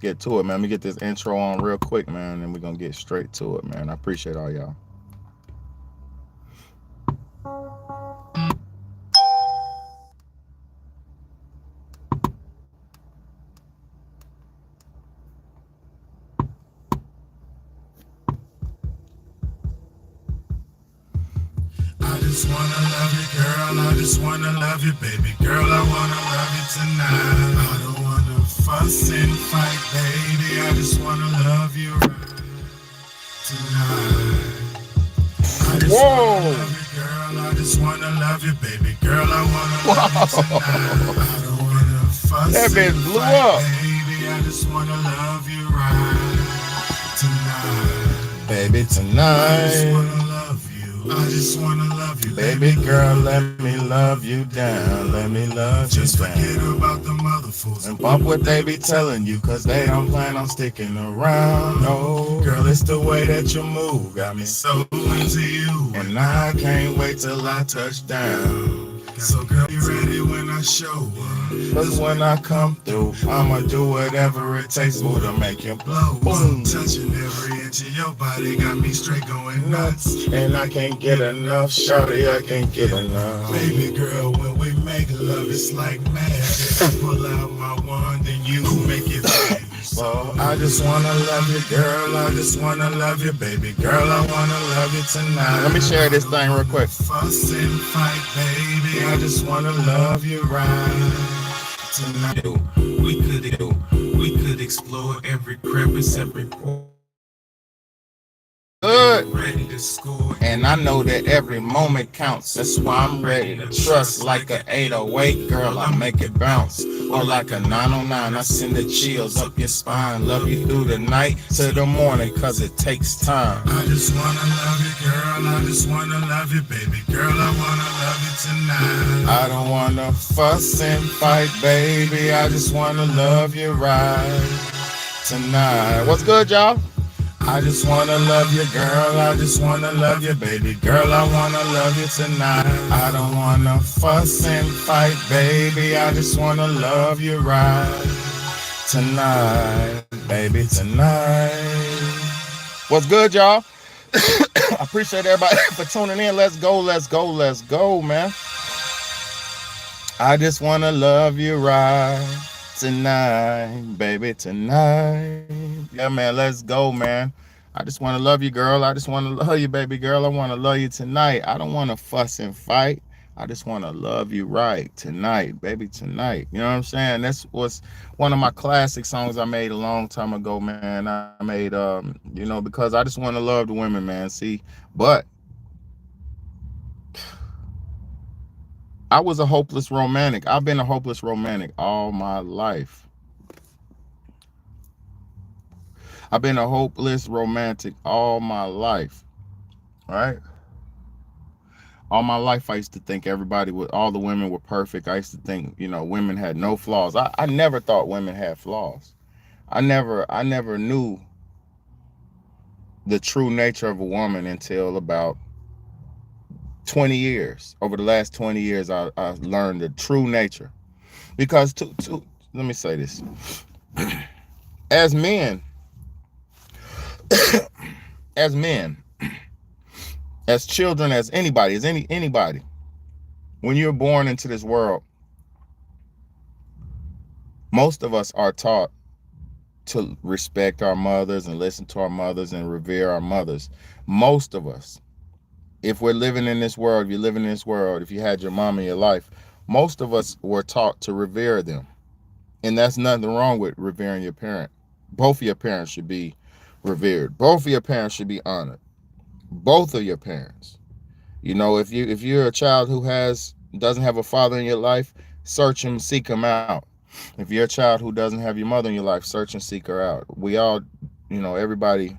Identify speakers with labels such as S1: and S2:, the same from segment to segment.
S1: get to it, man. Let me get this intro on real quick, man, and we're gonna get straight to it, man. I appreciate all y'all.
S2: I just wanna love you, girl. I just wanna love you, baby girl. I wanna love you tonight. I don't wanna fuss and fight, baby. I just wanna love you right tonight. I just wanna
S1: Whoa!
S2: love you, girl. I just wanna love you, baby girl. I wanna love you tonight. I don't wanna
S1: That
S2: fuss
S1: bitch
S2: and
S1: blew
S2: fight,
S1: up.
S2: baby. I just wanna love you right tonight.
S1: Baby,
S2: I just
S1: tonight.
S2: wanna love you. I just wanna love you,
S1: Baby girl, let me love you down. Let me love you
S2: Just forget
S1: down.
S2: about the mother fools
S1: And bump what they be telling you, cause they don't plan on sticking around. No, girl, it's the way that you move. Got me
S2: so into you.
S1: and I can't wait till I touch down.
S2: So girl, you ready when I show up?
S1: Cause when I come through, I'ma do whatever it takes to make you
S2: Blow
S1: boom.
S2: up, touching every inch of your body got me straight going nuts.
S1: And I can't get enough, shorty, I can't get enough.
S2: Baby girl, when we make love, it's like magic. I pull out my wand and you make it baby.
S1: So I just wanna love you, girl. I just wanna love you, baby girl. I wanna love you tonight. Let me share this thing real quick.
S2: Fuss and fight, baby. I just wanna love you right tonight. We could explore every crevice, every pore.
S1: Good.
S2: Ready to score.
S1: And I know that every moment counts. That's why I'm ready to trust. Like a 808, girl, I make it bounce. Or like a 909, I send the chills up your spine. Love you through the night to the morning, cause it takes time.
S2: I just wanna love you, girl. I just wanna love you, baby girl. I wanna love you tonight.
S1: I don't wanna fuss and fight, baby. I just wanna love you right tonight. What's good, y'all? I just wanna love you, girl. I just wanna love you, baby girl. I wanna love you tonight. I don't wanna fuss and fight, baby. I just wanna love you right tonight, baby, tonight. What's good, y'all? I appreciate everybody for tuning in. Let's go, let's go, let's go, man. I just wanna love you right tonight, baby, tonight. Yeah, man, let's go, man. I just want to love you, girl. I just want to love you, baby girl. I want to love you tonight. I don't want to fuss and fight. I just want to love you right tonight, baby, tonight. You know what I'm saying? That's was one of my classic songs I made a long time ago, man. I made, because I just want to love the women, man. See, but I was a hopeless romantic. I've been a hopeless romantic all my life. I've been a hopeless romantic all my life, right? All my life, I used to think all the women were perfect. I used to think, women had no flaws. I never thought women had flaws. I never knew the true nature of a woman until about 20 years. Over the last 20 years, I learned the true nature. Because, let me say this. As men, as men, as children, as anybody, anybody, when you're born into this world, most of us are taught to respect our mothers and listen to our mothers and revere our mothers. Most of us, if we're living in this world, if you're living in this world, if you had your mom in your life, most of us were taught to revere them. And that's nothing wrong with revering your parent. Both of your parents should be revered. Both of your parents should be honored. Both of your parents. If you're a child who doesn't have a father in your life, search him, seek him out. If you're a child who doesn't have your mother in your life, search and seek her out. We all, everybody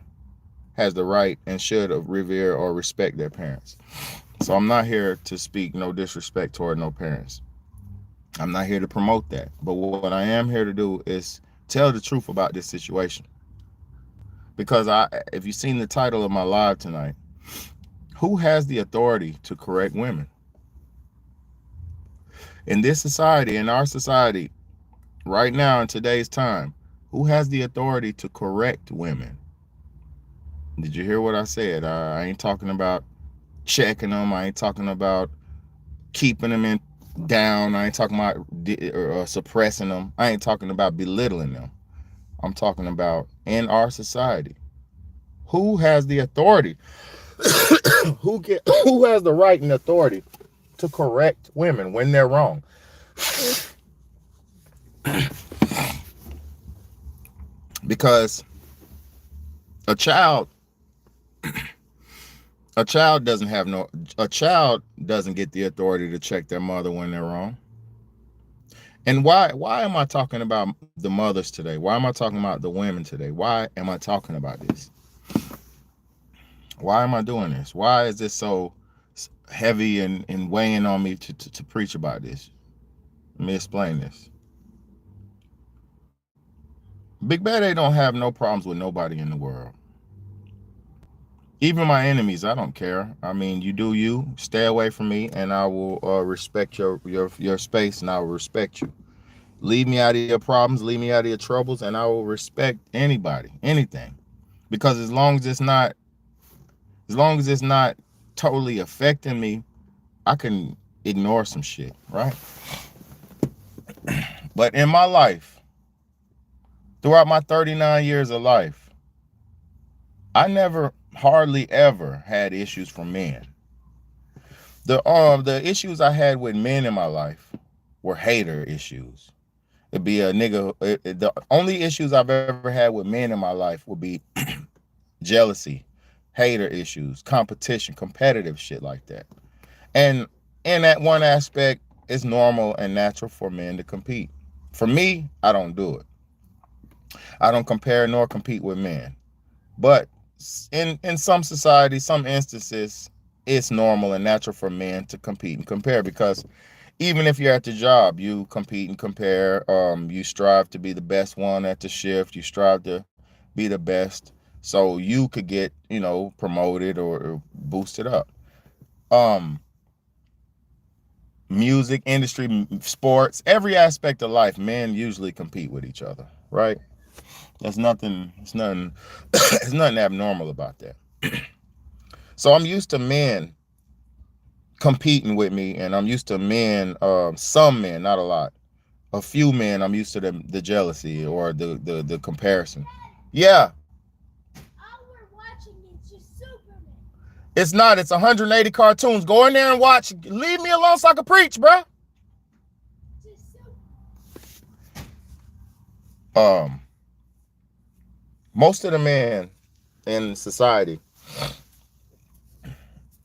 S1: has the right and should revere or respect their parents. So I'm not here to speak no disrespect toward no parents. I'm not here to promote that. But what I am here to do is tell the truth about this situation. Because if you've seen the title of my live tonight, who has the authority to correct women? In this society, in our society, right now in today's time, Who has the authority to correct women? Did you hear what I said? I ain't talking about checking them. I ain't talking about keeping them in down. I ain't talking about suppressing them. I ain't talking about belittling them. I'm talking about in our society. Who has the authority? Who has the right and authority to correct women when they're wrong? Because a child a child doesn't have no a child doesn't get the authority to check their mother when they're wrong. And why am I talking about the mothers today? Why am I talking about the women today? Why am I talking about this? Why am I doing this? Why is this so heavy and weighing on me to preach about this? Let me explain this. Big Bad A don't have no problems with nobody in the world. Even my enemies, I don't care. I mean, you do you. Stay away from me, and I will respect your space, and I will respect you. Leave me out of your problems, leave me out of your troubles, and I will respect anybody, anything. Because as long as it's not totally affecting me, I can ignore some shit, right? But in my life, throughout my 39 years of life, I never hardly ever had issues from men. The issues I had with men in my life were hater issues. It'd be a nigga. The only issues I've ever had with men in my life would be jealousy, hater issues, competition, competitive shit like that. And in that one aspect, it's normal and natural for men to compete. For me, I don't do it. I don't compare nor compete with men. But in some societies, some instances, it's normal and natural for men to compete and compare, because even if you're at the job, you compete and compare. You strive to be the best one at the shift. You strive to be the best, so you could get, promoted or boosted up. Um, Music industry, sports, every aspect of life, men usually compete with each other, right? There's nothing. It's nothing. There's nothing abnormal about that. So I'm used to men competing with me, and I'm used to men. Some men, not a lot. A few men, I'm used to the jealousy or the comparison. Yeah,
S2: All we're watching is just Superman.
S1: it's not. It's 180 cartoons. Go in there and watch. Leave me alone so I can preach, bro.
S2: Just
S1: Um, Most of the men in society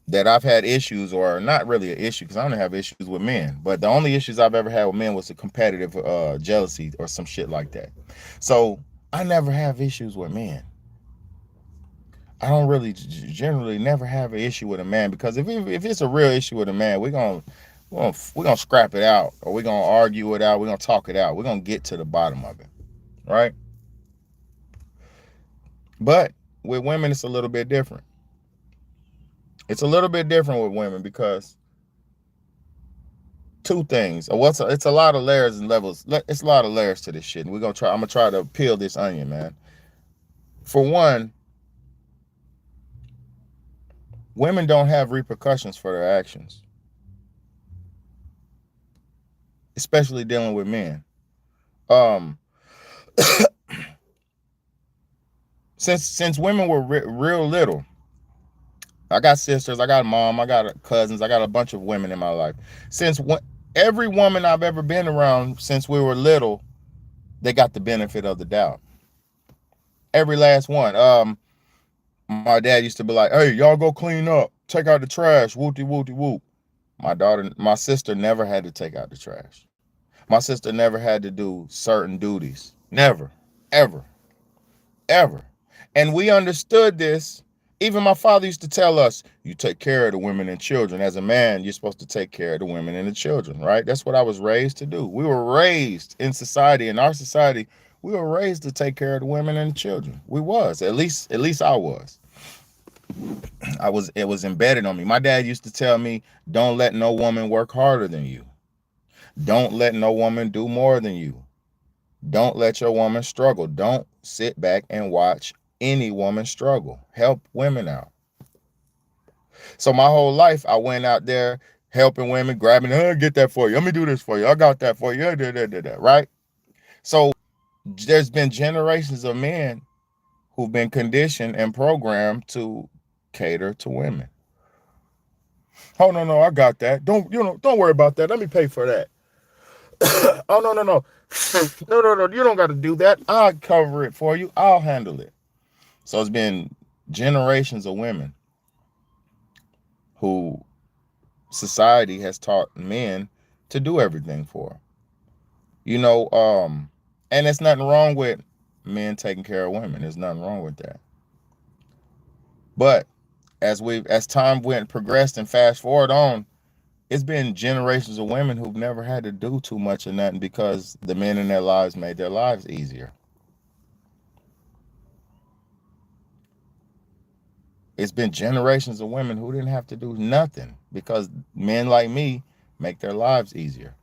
S1: that I've had issues, or not really an issue, because I don't have issues with men, but the only issues I've ever had with men was a competitive jealousy or some shit like that. So I never have issues with men. I don't really generally never have an issue with a man, because if it's a real issue with a man, we're gonna scrap it out, or we're gonna argue it out, we're gonna talk it out, we're gonna get to the bottom of it, right? But with women, it's a little bit different. It's a little bit different with women because two things. It's a lot of layers and levels. It's a lot of layers to this shit. And I'm gonna try to peel this onion, man. For one, women don't have repercussions for their actions, especially dealing with men. Um, since women were real little, I got sisters, I got a mom, I got cousins, I got a bunch of women in my life. Every woman I've ever been around since we were little, they got the benefit of the doubt. Every last one. My dad used to be like, "Hey, y'all go clean up, take out the trash, whoopty whoopty whoop." My sister never had to take out the trash. My sister never had to do certain duties. Never, ever, ever. And we understood this. Even my father used to tell us, you take care of the women and children. As a man, you're supposed to take care of the women and the children, right? That's what I was raised to do. We were raised in society, in our society, we were raised to take care of the women and the children. We was, at least I was. It was embedded on me. My dad used to tell me, don't let no woman work harder than you. Don't let no woman do more than you. Don't let your woman struggle. Don't sit back and watch any woman struggle. Help women out. So my whole life, I went out there helping women, grabbing, get that for you. Let me do this for you. I got that for you. Right? So there's been generations of men who've been conditioned and programmed to cater to women. Oh no, I got that. Don't worry about that. Let me pay for that. Oh no. No. You don't got to do that. I'll cover it for you. I'll handle it. So it's been generations of women who society has taught men to do everything for. And there's nothing wrong with men taking care of women. There's nothing wrong with that. But as time went progressed and fast forward on, it's been generations of women who've never had to do too much of nothing because the men in their lives made their lives easier. It's been generations of women who didn't have to do nothing because men like me make their lives easier.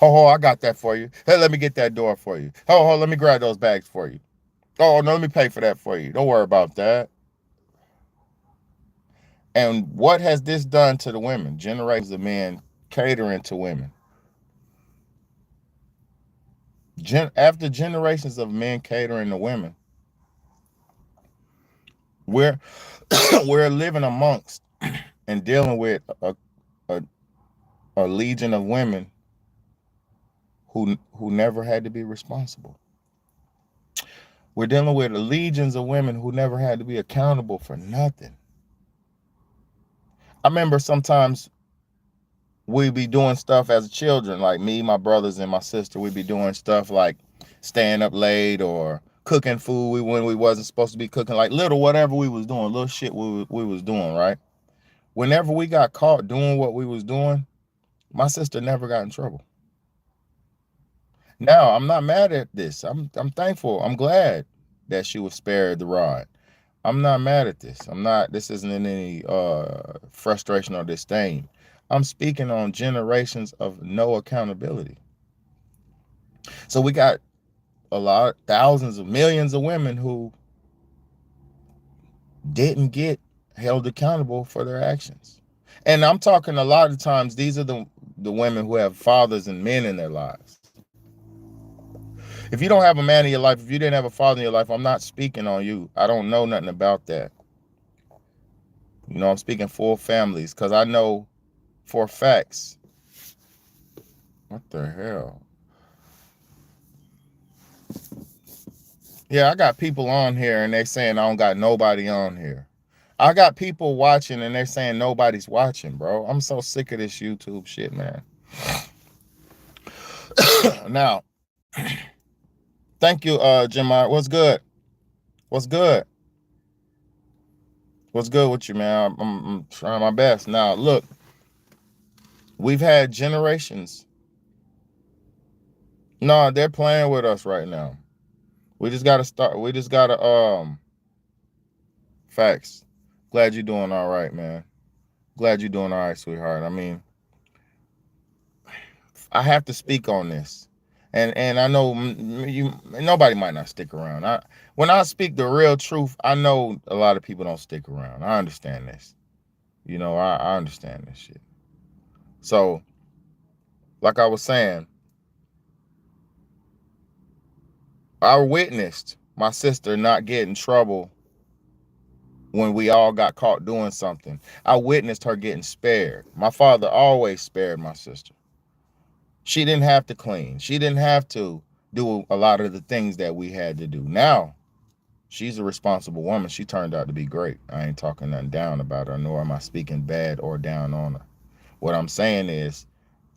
S1: Oh, I got that for you. Hey, let me get that door for you. Oh, let me grab those bags for you. Oh, no, let me pay for that for you. Don't worry about that. And what has this done to the women? Generations of men catering to women. After generations of men catering to women, we're we're living amongst and dealing with a legion of women who never had to be responsible. We're dealing with legions of women who never had to be accountable for nothing. I remember sometimes we'd be doing stuff as children, like me, my brothers, and my sister. We'd be doing stuff like staying up late or cooking food when we wasn't supposed to be cooking, like little whatever we was doing, little shit we was doing, right? Whenever we got caught doing what we was doing, my sister never got in trouble. Now, I'm not mad at this. I'm thankful. I'm glad that she was spared the rod. I'm not mad at this. This isn't in any frustration or disdain. I'm speaking on generations of no accountability. So we got thousands of millions of women who didn't get held accountable for their actions. And I'm talking a lot of times, these are the women who have fathers and men in their lives. If you don't have a man in your life, if you didn't have a father in your life, I'm not speaking on you. I don't know nothing about that. I'm speaking full families because I know for facts. What the hell? Yeah, I got people on here and they saying I don't got nobody on here. I got people watching and they're saying nobody's watching, bro. I'm so sick of this YouTube shit, man. Now, thank you, Jemar. What's good? What's good? What's good with you, man? I'm trying my best. Now, look, we've had generations. No, they're playing with us right now. We just gotta start. We just gotta facts. Glad you're doing all right, man. Glad you're doing all right, sweetheart. I mean, I have to speak on this, and I know nobody might not stick around. When I speak the real truth, I know a lot of people don't stick around. I understand this. I understand this shit. So, like I was saying, I witnessed my sister not get in trouble when we all got caught doing something. I witnessed her getting spared. My father always spared my sister. She didn't have to clean. She didn't have to do a lot of the things that we had to do. Now, she's a responsible woman. She turned out to be great. I ain't talking nothing down about her, nor am I speaking bad or down on her. What I'm saying is,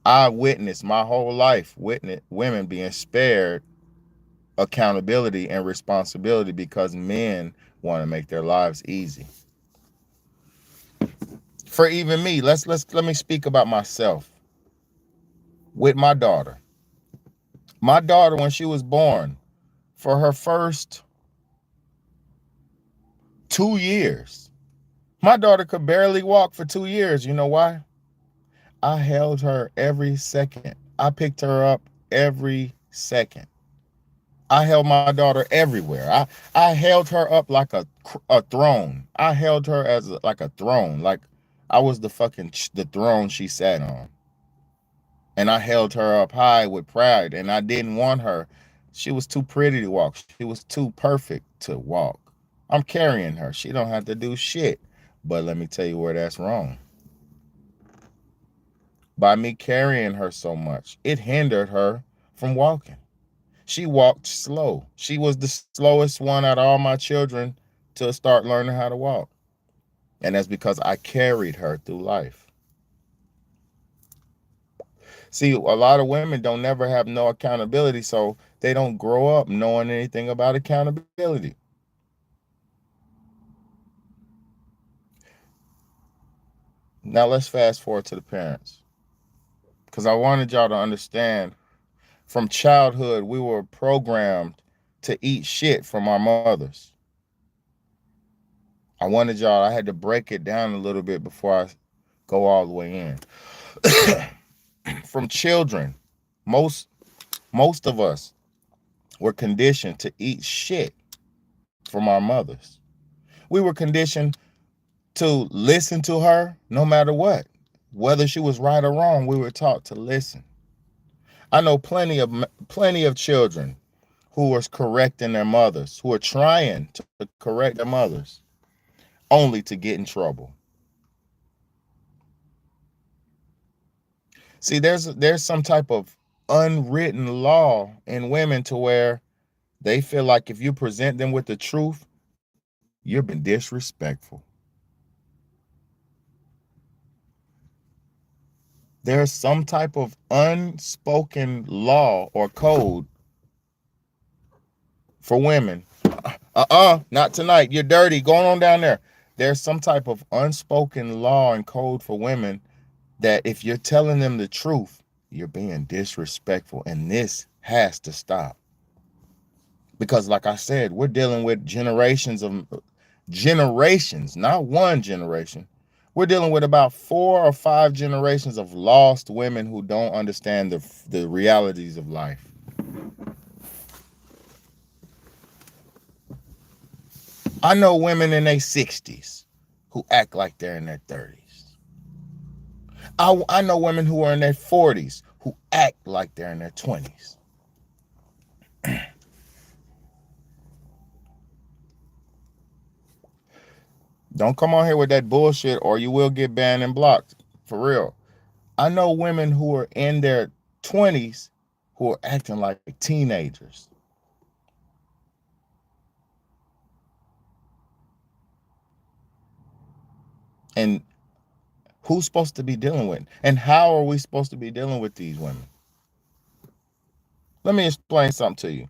S1: I witnessed my whole life women being spared accountability and responsibility because men want to make their lives easy. For even me, let me speak about myself. With my daughter, when she was born, for her first 2 years, my daughter could barely walk for 2 years. You know why? I held her every second. I picked her up every second. I held my daughter everywhere. I held her up like a throne. I held her like a throne, like I was the throne she sat on. And I held her up high with pride, and I didn't want her. She was too pretty to walk. She was too perfect to walk. I'm carrying her. She don't have to do shit. But let me tell you where that's wrong. By me carrying her so much, it hindered her from walking. She walked slow. She was the slowest one out of all my children to start learning how to walk. And that's because I carried her through life. See, a lot of women don't never have no accountability, so they don't grow up knowing anything about accountability. Now let's fast forward to the parents. Because I wanted y'all to understand from childhood, we were programmed to eat shit from our mothers. I had to break it down a little bit before I go all the way in. From children, most of us were conditioned to eat shit from our mothers. We were conditioned to listen to her no matter what. Whether she was right or wrong, we were taught to listen. I know plenty of children who are correcting their mothers, who are trying to correct their mothers, only to get in trouble. See, there's some type of unwritten law in women to where they feel like if you present them with the truth, you're being disrespectful. There's some type of unspoken law or code for women. Not tonight. You're dirty. Going on down there. There's some type of unspoken law and code for women that if you're telling them the truth, you're being disrespectful. And this has to stop. Because like I said, we're dealing with generations, not one generation. We're dealing with about 4 or 5 generations of lost women who don't understand the realities of life. I know women in their 60s who act like they're in their 30s. I know women who are in their 40s who act like they're in their 20s. Don't come on here with that bullshit or you will get banned and blocked. For real. I know women who are in their 20s who are acting like teenagers. And who's supposed to be dealing with? And how are we supposed to be dealing with these women? Let me explain something to you.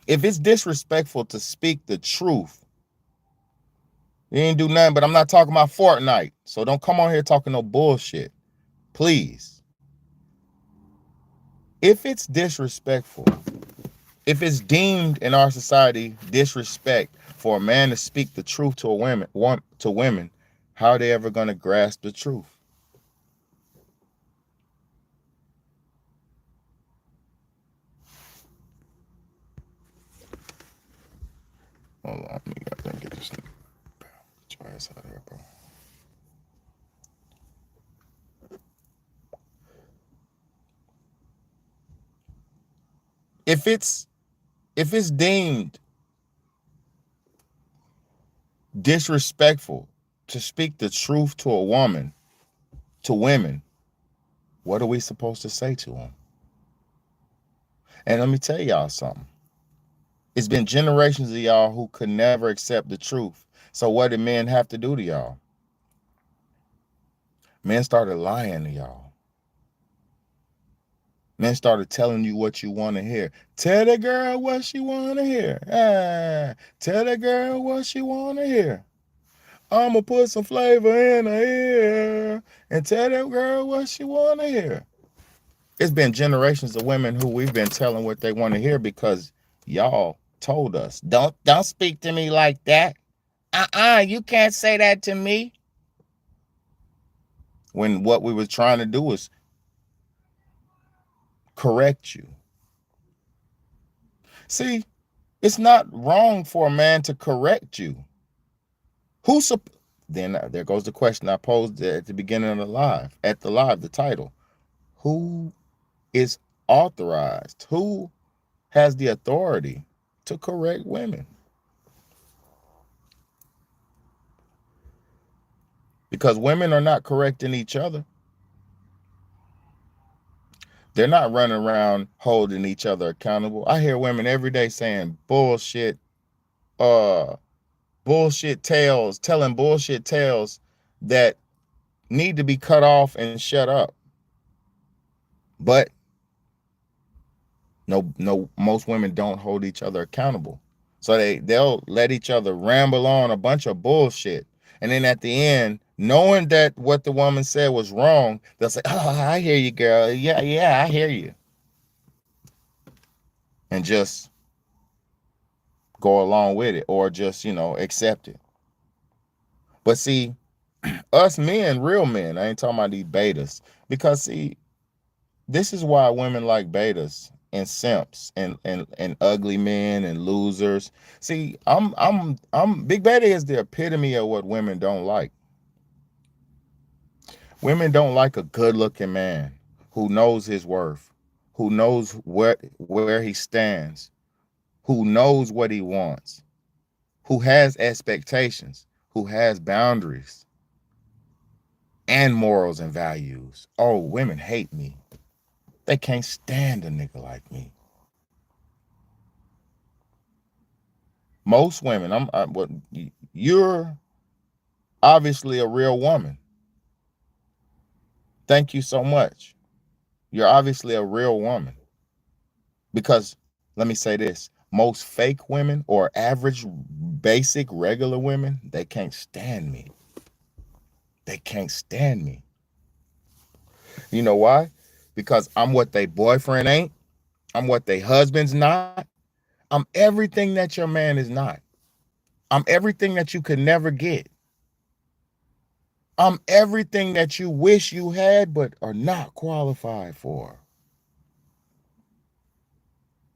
S1: If it's disrespectful to speak the truth, you ain't do nothing, but I'm not talking about Fortnite. So don't come on here talking no bullshit. Please. If it's disrespectful, if it's deemed in our society disrespect for a man to speak the truth to women, how are they ever going to grasp the truth? Hold on, let me get this thing. Try this out here, bro. If it's deemed disrespectful to speak the truth to women, what are we supposed to say to them? And let me tell y'all something. It's been generations of y'all who could never accept the truth. So what did men have to do to y'all? Men started lying to y'all. Men started telling you what you want to hear. Tell the girl what she want to hear. Tell the girl what she want to hear. I'm going to put some flavor in her ear and tell that girl what she want to hear. It's been generations of women who we've been telling what they want to hear because y'all told us, don't speak to me like that. You can't say that to me. when what we were trying to do was correct you. See, it's not wrong for a man to correct you. Who's then there goes the question I posed at the beginning of the title. Who is authorized? Who has the authority to correct women? Because women are not correcting each other. They're not running around holding each other accountable. I hear women every day saying bullshit, bullshit tales, telling bullshit tales that need to be cut off and shut up. But no, most women don't hold each other accountable. So they'll let each other ramble on a bunch of bullshit. And then at the end, knowing that what the woman said was wrong, they'll say, "Oh, I hear you, girl. Yeah, I hear you." And just go along with it, or just, accept it. But see, us men, real men, I ain't talking about these betas, because see, this is why women like betas and simps and ugly men and losers. See, I'm Big Beta is the epitome of what women don't like. Women don't like a good-looking man who knows his worth, who knows where he stands, who knows what he wants, who has expectations, who has boundaries and morals and values. Oh, women hate me. They can't stand a nigga like me. Most women, you're obviously a real woman. Thank you so much. You're obviously a real woman. Because let me say this, most fake women or average, basic, regular women, they can't stand me. They can't stand me. You know why? Because I'm what they boyfriend ain't. I'm what they husband's not. I'm everything that your man is not. I'm everything that you could never get. I'm everything that you wish you had but are not qualified for.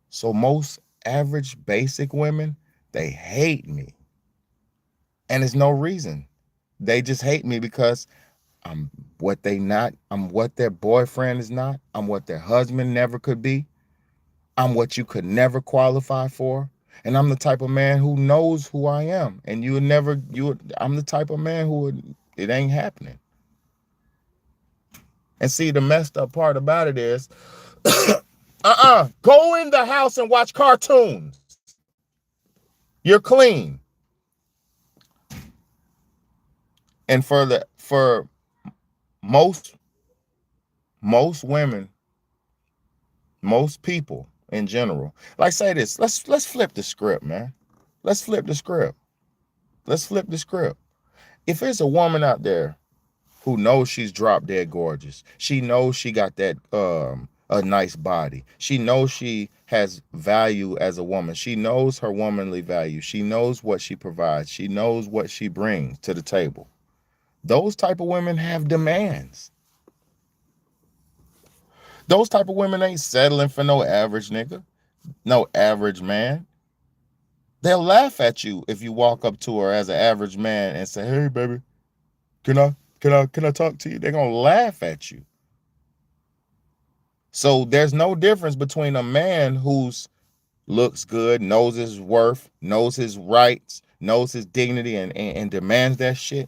S1: So most average, basic women, they hate me. And there's no reason. They just hate me because I'm what they not. I'm what their boyfriend is not. I'm what their husband never could be. I'm what you could never qualify for. And I'm the type of man who knows who I am. And I'm the type of man it ain't happening. And see, the messed up part about it is, go in the house and watch cartoons. You're clean. And for most women, most people in general, like say this, let's flip the script, man. Let's flip the script. Let's flip the script. If there's a woman out there who knows she's drop dead gorgeous, she knows she got that a nice body, she knows she has value as a woman, she knows her womanly value, she knows what she provides, she knows what she brings to the table. Those type of women have demands. Those type of women ain't settling for no average nigga, no average man. They'll laugh at you if you walk up to her as an average man and say, "Hey, baby, can I talk to you?" They're gonna laugh at you. So there's no difference between a man who's looks good, knows his worth, knows his rights, knows his dignity, and demands that shit,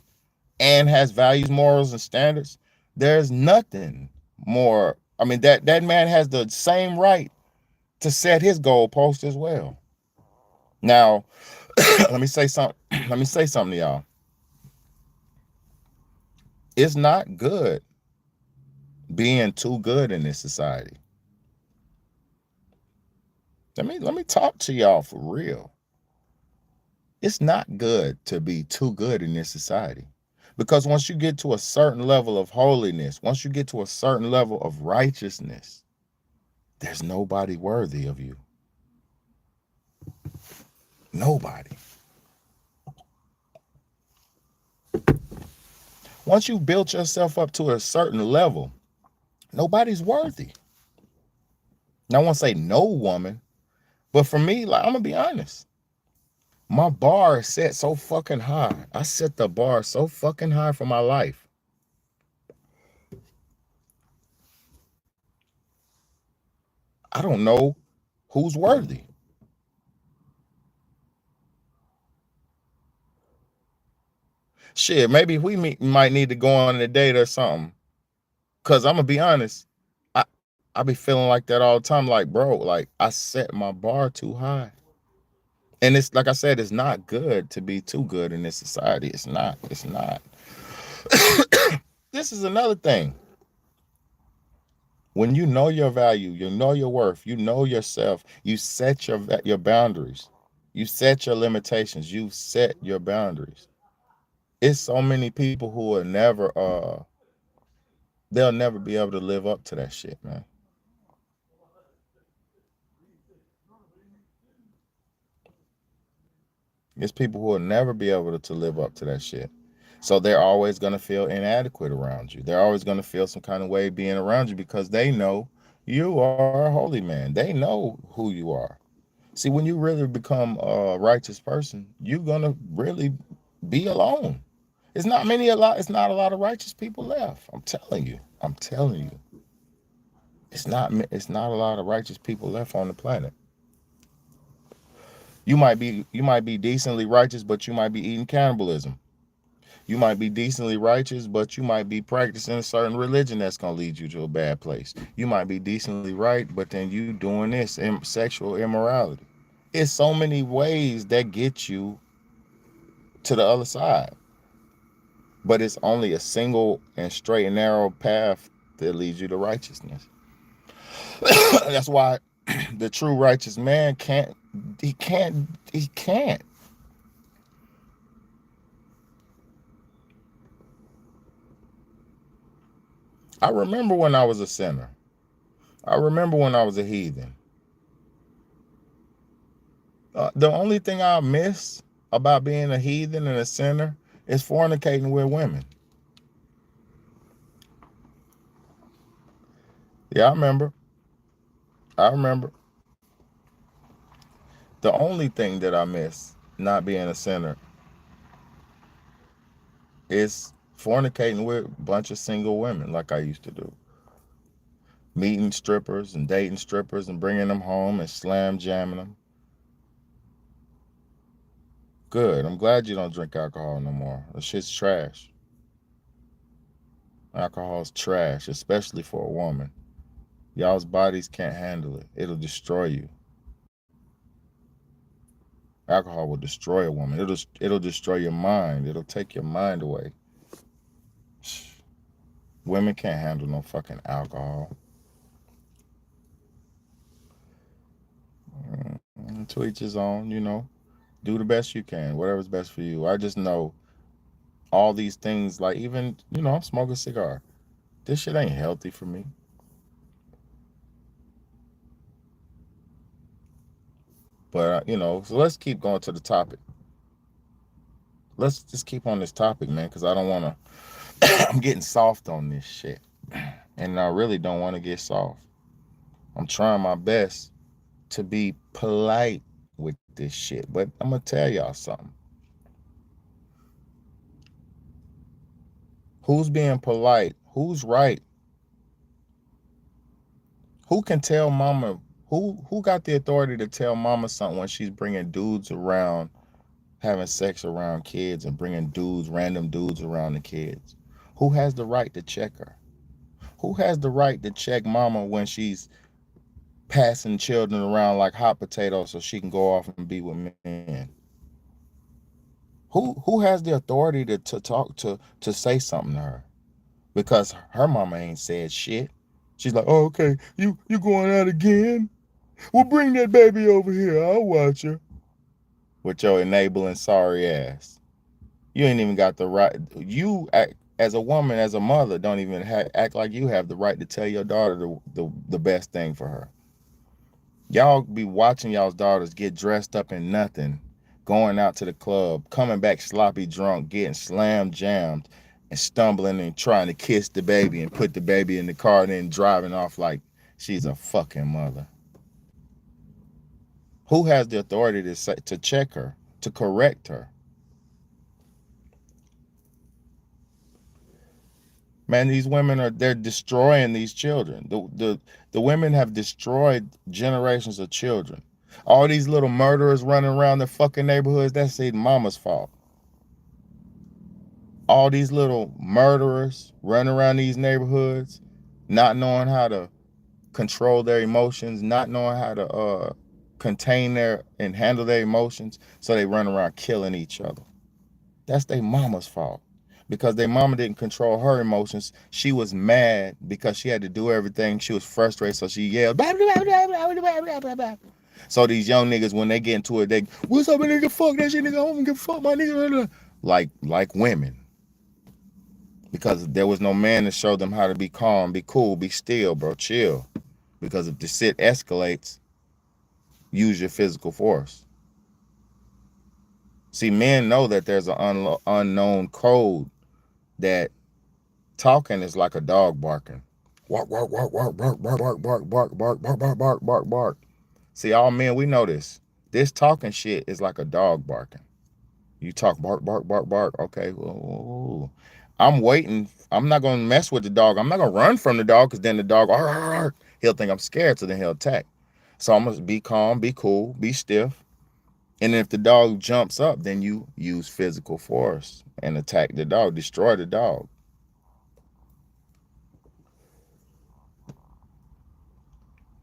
S1: and has values, morals, and standards. There's nothing more. I mean, that man has the same right to set his goalpost as well. Now, let me say something. Let me say something to y'all. It's not good being too good in this society. Let me talk to y'all for real. It's not good to be too good in this society. Because once you get to a certain level of holiness, once you get to a certain level of righteousness, there's nobody worthy of you. Nobody. Once you've built yourself up to a certain level, nobody's worthy. Now, I won't say no woman, but for me, like, I'm gonna be honest. My bar is set so fucking high. I set the bar so fucking high for my life. I don't know who's worthy. Shit, maybe might need to go on a date or something. Cause I'm gonna be honest, I be feeling like that all the time. Like, bro, like I set my bar too high. And it's like I said, it's not good to be too good in this society. It's not. It's not. This is another thing. When you know your value, you know your worth, you know yourself, you set your boundaries. You set your limitations, you set your boundaries. It's so many people who will never they'll never be able to live up to that shit, man. It's people who will never be able to live up to that shit. So they're always going to feel inadequate around you. They're always going to feel some kind of way being around you because they know you are a holy man. They know who you are. See, when you really become a righteous person, you're going to really be alone. It's not a lot of righteous people left. I'm telling you. I'm telling you. It's not a lot of righteous people left on the planet. You might be decently righteous, but you might be eating cannibalism. You might be decently righteous, but you might be practicing a certain religion that's gonna lead you to a bad place. You might be decently right, but then you doing this sexual immorality. It's so many ways that get you to the other side, but it's only a single and straight and narrow path that leads you to righteousness. That's why the true righteous man can't. He can't. He can't. I remember when I was a sinner. I remember when I was a heathen. The only thing I miss about being a heathen and a sinner is fornicating with women. Yeah, I remember. I remember. The only thing that I miss not being a sinner is fornicating with a bunch of single women like I used to do. Meeting strippers and dating strippers and bringing them home and slam jamming them. Good. I'm glad you don't drink alcohol no more. That shit's trash. Alcohol's trash, especially for a woman. Y'all's bodies can't handle it. It'll destroy you. Alcohol will destroy a woman. It'll destroy your mind. It'll take your mind away. Women can't handle no fucking alcohol. To each his own, do the best you can, whatever's best for you. I just know all these things, like even, I'm smoking a cigar. This shit ain't healthy for me. But, so let's keep going to the topic. Let's just keep on this topic, man, because I don't want to, I'm getting soft on this shit. And I really don't want to get soft. I'm trying my best to be polite with this shit. But I'm going to tell y'all something. Who's being polite? Who's right? Who can tell mama? Who got the authority to tell mama something when she's bringing dudes around, having sex around kids and bringing random dudes around the kids? Who has the right to check her? Who has the right to check mama when she's passing children around like hot potatoes so she can go off and be with men? Who has the authority to talk to say something to her? Because her mama ain't said shit. She's like, oh, okay, you going out again? Well, bring that baby over here. I'll watch her. With your enabling sorry ass. You ain't even got the right. You act, as a woman, as a mother, don't even act like you have the right to tell your daughter the best thing for her. Y'all be watching y'all's daughters get dressed up in nothing, going out to the club, coming back sloppy drunk, getting slam jammed, and stumbling and trying to kiss the baby and put the baby in the car and then driving off like she's a fucking mother. Who has the authority to check her, to correct her? Man, these women they're destroying these children. The women have destroyed generations of children. All these little murderers running around the fucking neighborhoods, that's their mama's fault. All these little murderers running around these neighborhoods, not knowing how to control their emotions, not knowing how to contain their and handle their emotions, so they run around killing each other. That's their mama's fault. Because their mama didn't control her emotions. She was mad because she had to do everything. She was frustrated, so she yelled. Blah, blah, blah, blah, blah, blah, blah, blah. So these young niggas, when they get into it, they, what's up, nigga? Fuck that shit, nigga. I don't give a fuck, my nigga. Like women. Because there was no man to show them how to be calm, be cool, be still, bro, chill. Because if the shit escalates, use your physical force. See, men know that there's an unknown code that talking is like a dog barking. Bark, bark, bark, bark, bark, bark, bark, bark, bark, bark, bark, bark, bark, bark, bark. See, all men, we know this. This talking shit is like a dog barking. You talk bark, bark, bark, bark. Okay, whoa. I'm waiting. I'm not gonna mess with the dog. I'm not gonna run from the dog, because then the dog, he'll think I'm scared, so then he'll attack. So I'm gonna be calm, be cool, be stiff. And if the dog jumps up, then you use physical force and attack the dog, destroy the dog.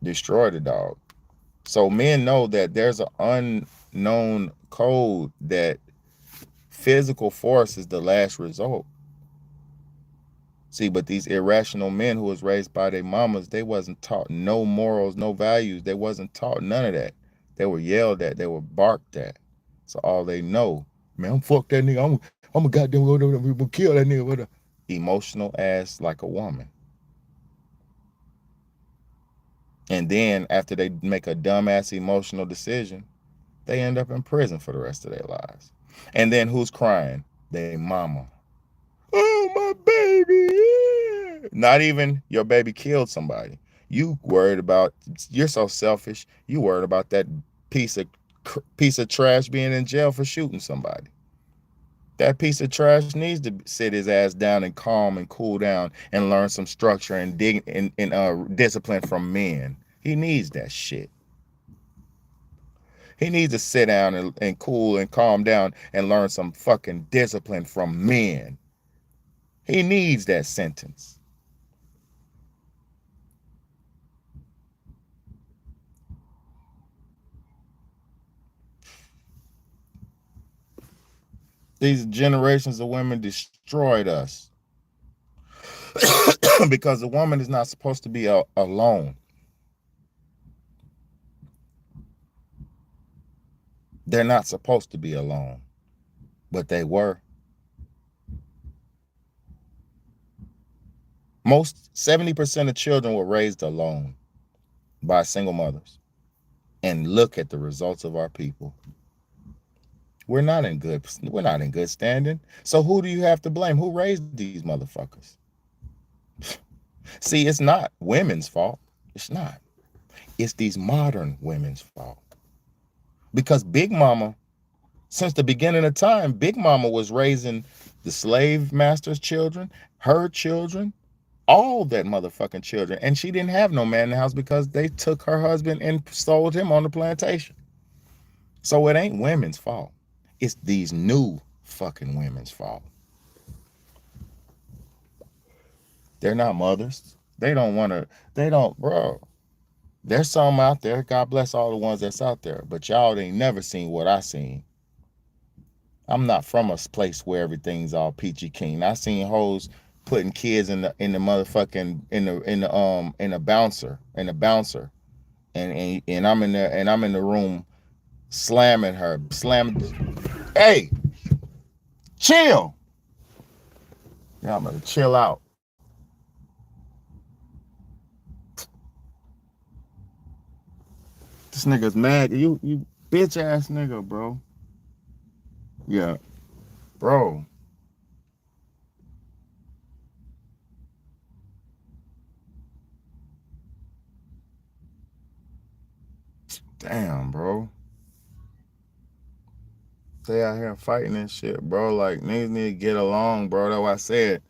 S1: Destroy the dog. So men know that there's an unknown code that physical force is the last result. See, but these irrational men who was raised by their mamas, they wasn't taught no morals, no values. They wasn't taught none of that. They were yelled at. They were barked at. So all they know, man, I'm fuck that nigga. I'm a goddamn gonna kill that nigga with a emotional ass like a woman. And then after they make a dumbass emotional decision, they end up in prison for the rest of their lives. And then who's crying? Their mama. Oh, my baby. Yeah. Not even your baby killed somebody. You worried about, you're so selfish. You worried about that piece of trash being in jail for shooting somebody. That piece of trash needs to sit his ass down and calm and cool down and learn some structure and discipline from men. He needs that shit. He needs to sit down and cool and calm down and learn some fucking discipline from men. He needs that sentence. These generations of women destroyed us. Because the woman is not supposed to be alone. They're not supposed to be alone, but they were. Most 70% of children were raised alone by single mothers. And look at the results of our people. We're not in good standing. So who do you have to blame? Who raised these motherfuckers? See, it's not women's fault. It's not. It's these modern women's fault. Because Big Mama, since the beginning of time, Big Mama was raising the slave master's children, her children, all that motherfucking children. And she didn't have no man in the house because they took her husband and sold him on the plantation. So it ain't women's fault. It's these new fucking women's fault. They're not mothers. They don't, bro. There's some out there. God bless all the ones that's out there. But y'all ain't never seen what I seen. I'm not from a place where everything's all peachy keen. I seen hoes putting kids in the motherfucking in a bouncer, and I'm in there and I'm in the room slamming. Hey, chill. Yeah, I'm gonna chill out. This nigga's mad. You bitch ass nigga, bro. Yeah, bro. Damn, bro. They out here fighting and shit, bro. Like, niggas need to get along, bro. That's why I said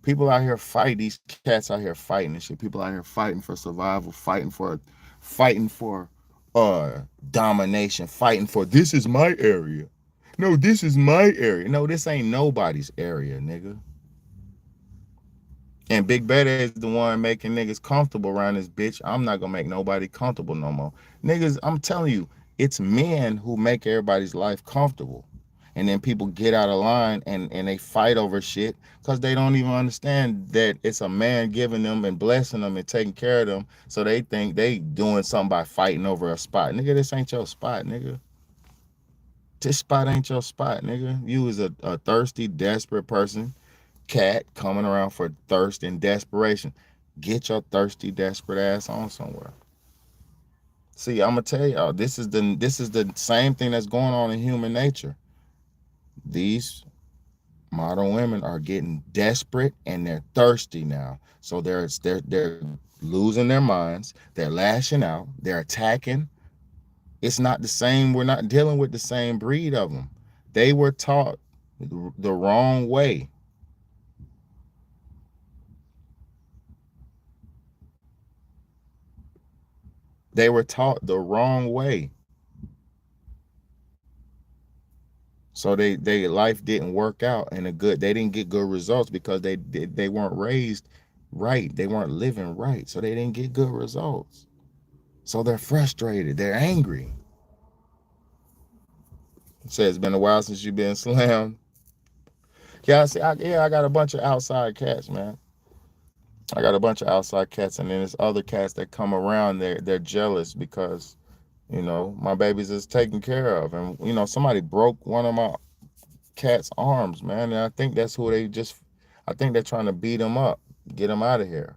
S1: people out here fight. These cats out here fighting and shit. People out here fighting for survival, fighting for domination, fighting for this is my area. No, this is my area. No, this ain't nobody's area, nigga. And Big Beta is the one making niggas comfortable around this bitch. I'm not gonna make nobody comfortable no more. Niggas, I'm telling you, it's men who make everybody's life comfortable. And then people get out of line and they fight over shit because they don't even understand that it's a man giving them and blessing them and taking care of them. So they think they doing something by fighting over a spot. Nigga, this ain't your spot, nigga. This spot ain't your spot, nigga. You was a thirsty, desperate person, cat coming around for thirst and desperation. Get your thirsty, desperate ass on somewhere. See, I'm gonna tell y'all, this is the same thing that's going on in human nature. These modern women are getting desperate and they're thirsty now. So they're losing their minds. They're lashing out. They're attacking. It's not the same. We're not dealing with the same breed of them. They were taught the wrong way. They were taught the wrong way. So they life didn't work out in a good. They didn't get good results because they weren't raised right. They weren't living right. So they didn't get good results. So they're frustrated. They're angry. Say it's been a while since you've been slammed. Yeah, I got a bunch of outside cats, man. I got a bunch of outside cats, and then there's other cats that come around. They're jealous because my babies is taken care of, and somebody broke one of my cat's arms, man. And I think that's who they just. I think they're trying to beat him up, get him out of here,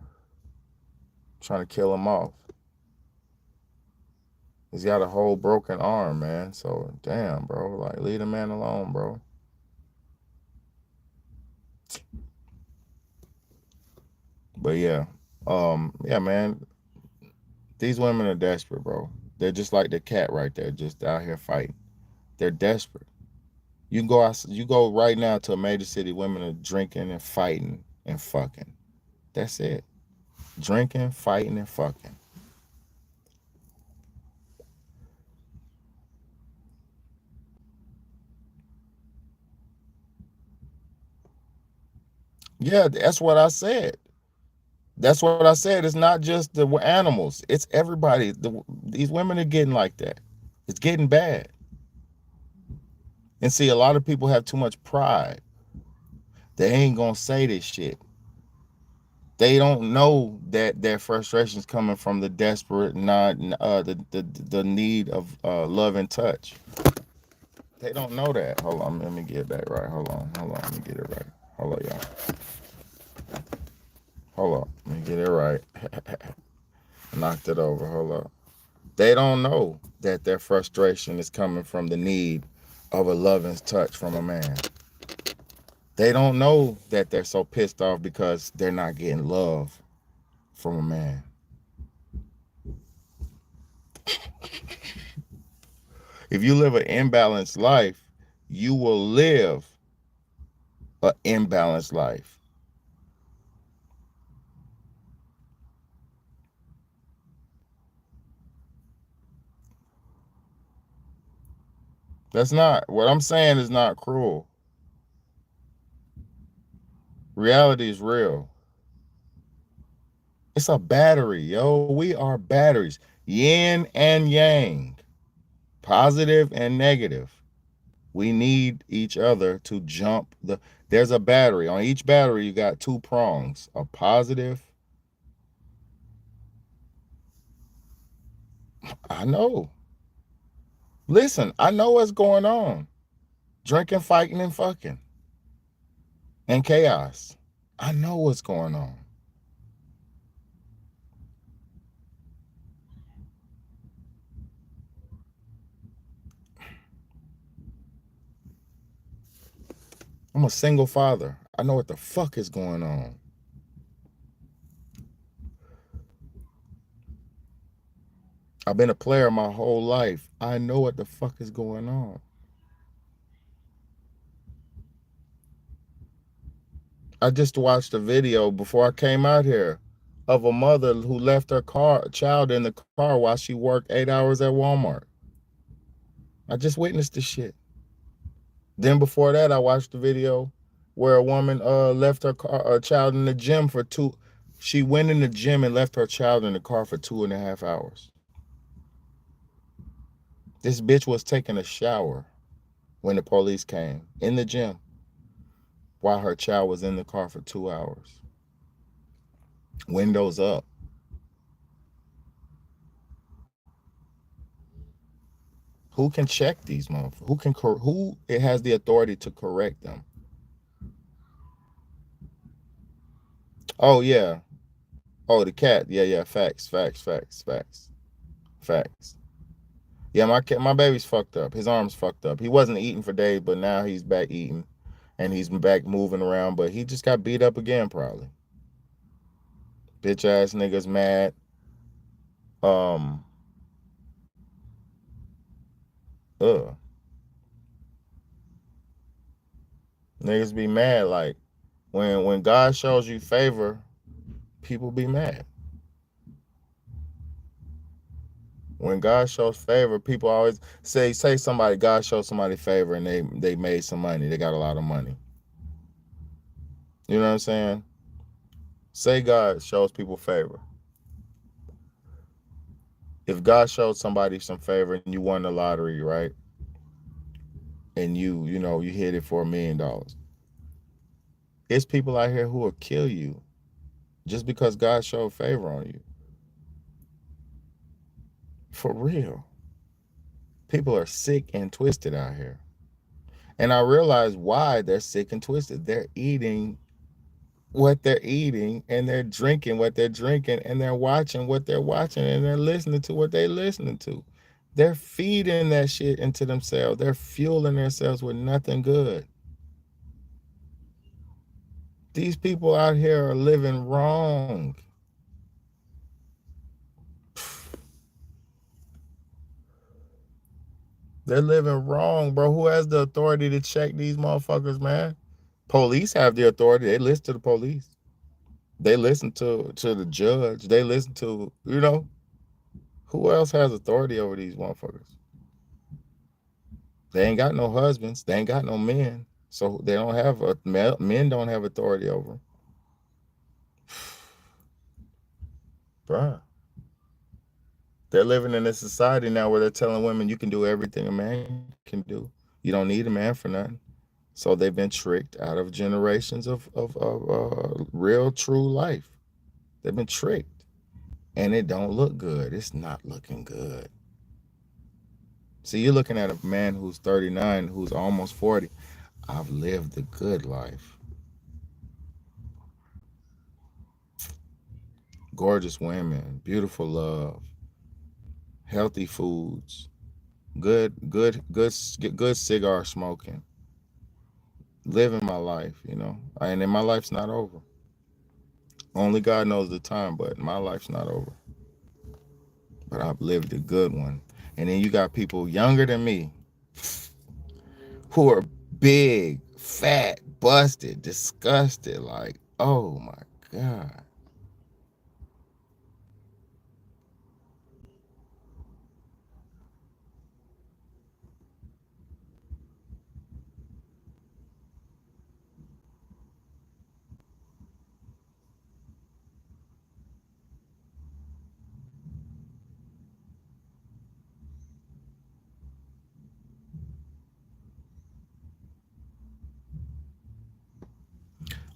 S1: trying to kill him off. He's got a whole broken arm, man. So damn, bro, like leave the man alone, bro. But yeah, man. These women are desperate, bro. They're just like the cat right there, just out here fighting. They're desperate. You go right now to a major city, women are drinking and fighting and fucking. That's it. Drinking, fighting, and fucking. Yeah, that's what I said. That's what I said. It's not just the animals. It's everybody. These women are getting like that. It's getting bad. And see, a lot of people have too much pride. They ain't gonna say this shit. They don't know that their frustrations coming from the desperate, not the need of love and touch. They don't know that. Hold on, let me get that right. Hold on, let me get it right. Hold on, y'all. Hold on, let me get it right. Knocked it over. Hold up. They don't know that their frustration is coming from the need of a loving touch from a man. They don't know that they're so pissed off because they're not getting love from a man. If you live an imbalanced life, you will live an imbalanced life. That's not what I'm saying is not cruel. Reality is real. It's a battery, yo. We are batteries. Yin and yang. Positive and negative. We need each other to jump there's a battery. On each battery you got two prongs. A positive. I know. Listen, I know what's going on. Drinking, fighting, and fucking. And chaos. I know what's going on. I'm a single father. I know what the fuck is going on. I've been a player my whole life. I know what the fuck is going on. I just watched a video before I came out here of a mother who left her child in the car while she worked 8 hours at Walmart. I just witnessed this shit. Then before that, I watched a video where a woman left her child in the gym for two. She went in the gym and left her child in the car for 2.5 hours. This bitch was taking a shower when the police came in the gym while her child was in the car for 2 hours. Windows up. Who can check these motherfuckers? Who it has the authority to correct them? Oh yeah. Oh, the cat. Yeah, yeah. Facts, facts, facts, facts, facts. Yeah, my baby's fucked up. His arm's fucked up. He wasn't eating for days, but now he's back eating, and he's back moving around. But he just got beat up again, probably. Bitch ass niggas mad. Um. Ugh. Niggas be mad like when God shows you favor, people be mad. When God shows favor, people always say somebody God shows somebody favor and they made some money. They got a lot of money. You know what I'm saying? Say God shows people favor. If God showed somebody some favor and you won the lottery, right? And you hit it for $1 million. It's people out here who will kill you just because God showed favor on you. For real. People are sick and twisted out here. And I realize why they're sick and twisted. They're eating what they're eating, and they're drinking what they're drinking, and they're watching what they're watching, and they're listening to what they're listening to. They're feeding that shit into themselves. They're fueling themselves with nothing good. These people out here are living wrong. They're living wrong, bro. Who has the authority to check these motherfuckers, man? Police have the authority. They listen to the police. They listen to the judge. They listen to, who else has authority over these motherfuckers? They ain't got no husbands. They ain't got no men. So they don't have men don't have authority over them. Bruh. They're living in a society now where they're telling women you can do everything a man can do. You don't need a man for nothing. So they've been tricked out of generations of real, true life. They've been tricked. And it don't look good. It's not looking good. See, you're looking at a man who's 39, who's almost 40. I've lived the good life. Gorgeous women, beautiful love, healthy foods, good cigar smoking. Living my life, and then my life's not over. Only God knows the time, but my life's not over. But I've lived a good one. And then you got people younger than me who are big, fat, busted, disgusted, like, oh my God.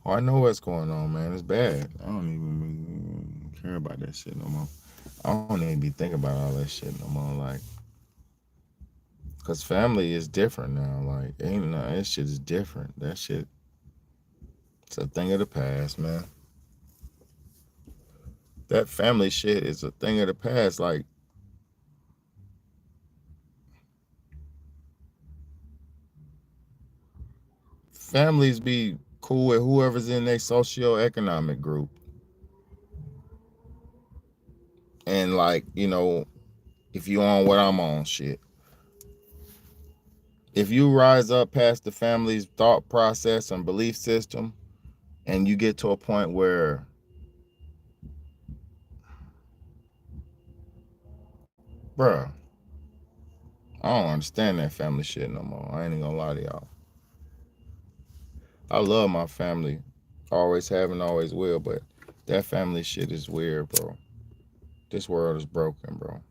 S1: Oh, I know what's going on, man. It's bad. I don't even care about that shit no more. I don't even be thinking about all that shit no more. Like, cause family is different now. Like, ain't no, that shit is different. That shit, it's a thing of the past, man. That family shit is a thing of the past. Like, families be cool with whoever's in their socio-economic group. And like, If you on what I'm on, shit. If you rise up past the family's thought process and belief system, and you get to a point where, bruh, I don't understand that family shit no more. I ain't even gonna lie to y'all. I love my family, always have and always will, but that family shit is weird, bro. This world is broken, bro.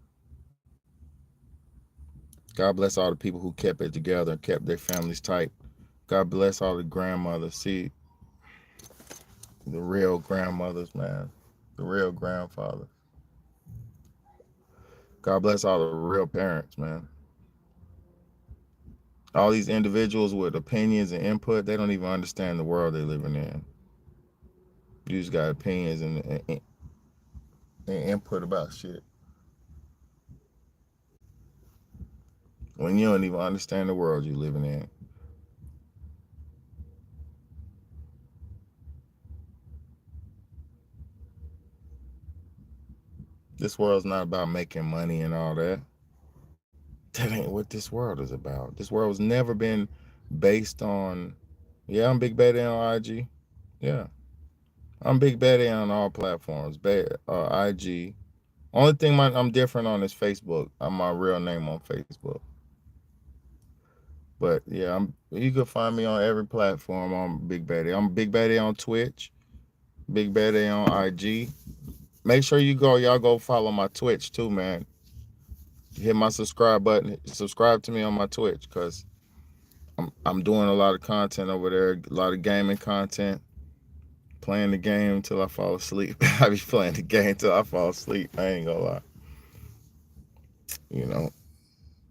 S1: God bless all the people who kept it together and kept their families tight. God bless all the grandmothers. See, the real grandmothers, man. The real grandfathers. God bless all the real parents, man. All these individuals with opinions and input, they don't even understand the world they're living in. You just got opinions and input about shit when you don't even understand the world you're living in. This world's not about making money and all that. That ain't what this world is about. This world's never been based on, yeah, I'm Big Betty on IG. Yeah. I'm Big Betty on all platforms. IG. Only thing I'm different on is Facebook. I'm my real name on Facebook. But yeah, you can find me on every platform on Big Betty. I'm Big Betty on Twitch, Big Betty on IG. Make sure y'all go follow my Twitch too, man. Hit my subscribe button. Subscribe to me on my Twitch, cause I'm doing a lot of content over there, a lot of gaming content. Playing the game until I fall asleep. I be playing the game till I fall asleep. I ain't gonna lie. You know,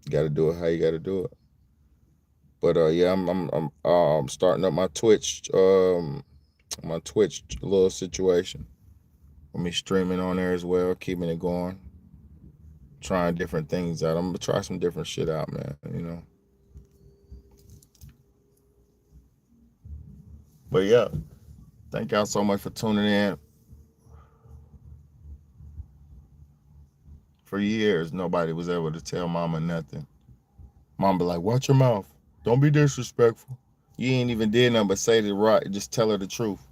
S1: you got to do it how you got to do it. But yeah, I'm starting up my Twitch little situation. I'm be streaming on there as well, keeping it going, trying different things out. I'm gonna try some different shit out, man. But yeah, thank y'all so much for tuning in. For years, nobody was able to tell Mama nothing. Mom be like, "Watch your mouth. Don't be disrespectful." You ain't even did nothing but say the right. Just tell her the truth.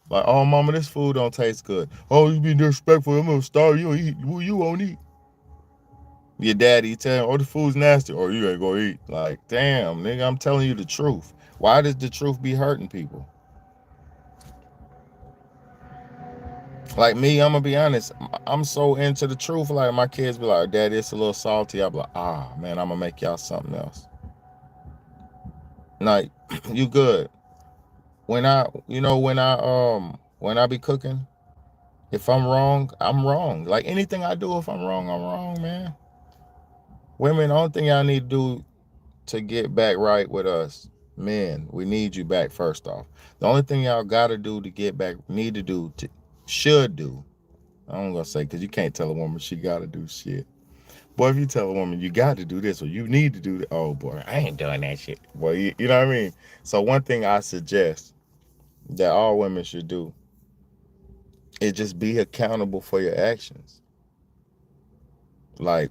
S1: Like, "Oh, Mama, this food don't taste good." "Oh, you be disrespectful. I'm gonna starve you. Eat. You won't eat." Your daddy tell him, "Oh, the food's nasty." "Oh, you ain't gonna eat." Like, damn, nigga, I'm telling you the truth. Why does the truth be hurting people? Like me, I'm gonna be honest. I'm so into the truth. Like my kids be like, "Daddy, it's a little salty." I be like, "Ah, man, I'm gonna make y'all something else." Like, you good. When I be cooking, if I'm wrong, I'm wrong. Like anything I do, if I'm wrong, I'm wrong, man. Women, the only thing y'all need to do to get back right with us, men, we need you back first off. The only thing y'all gotta do to get back, need to do, should do. I'm gonna say, because you can't tell a woman she gotta do shit. Boy, if you tell a woman you got to do this or you need to do that, oh boy, I ain't doing that shit. Boy, you know what I mean? So one thing I suggest that all women should do is just be accountable for your actions. Like,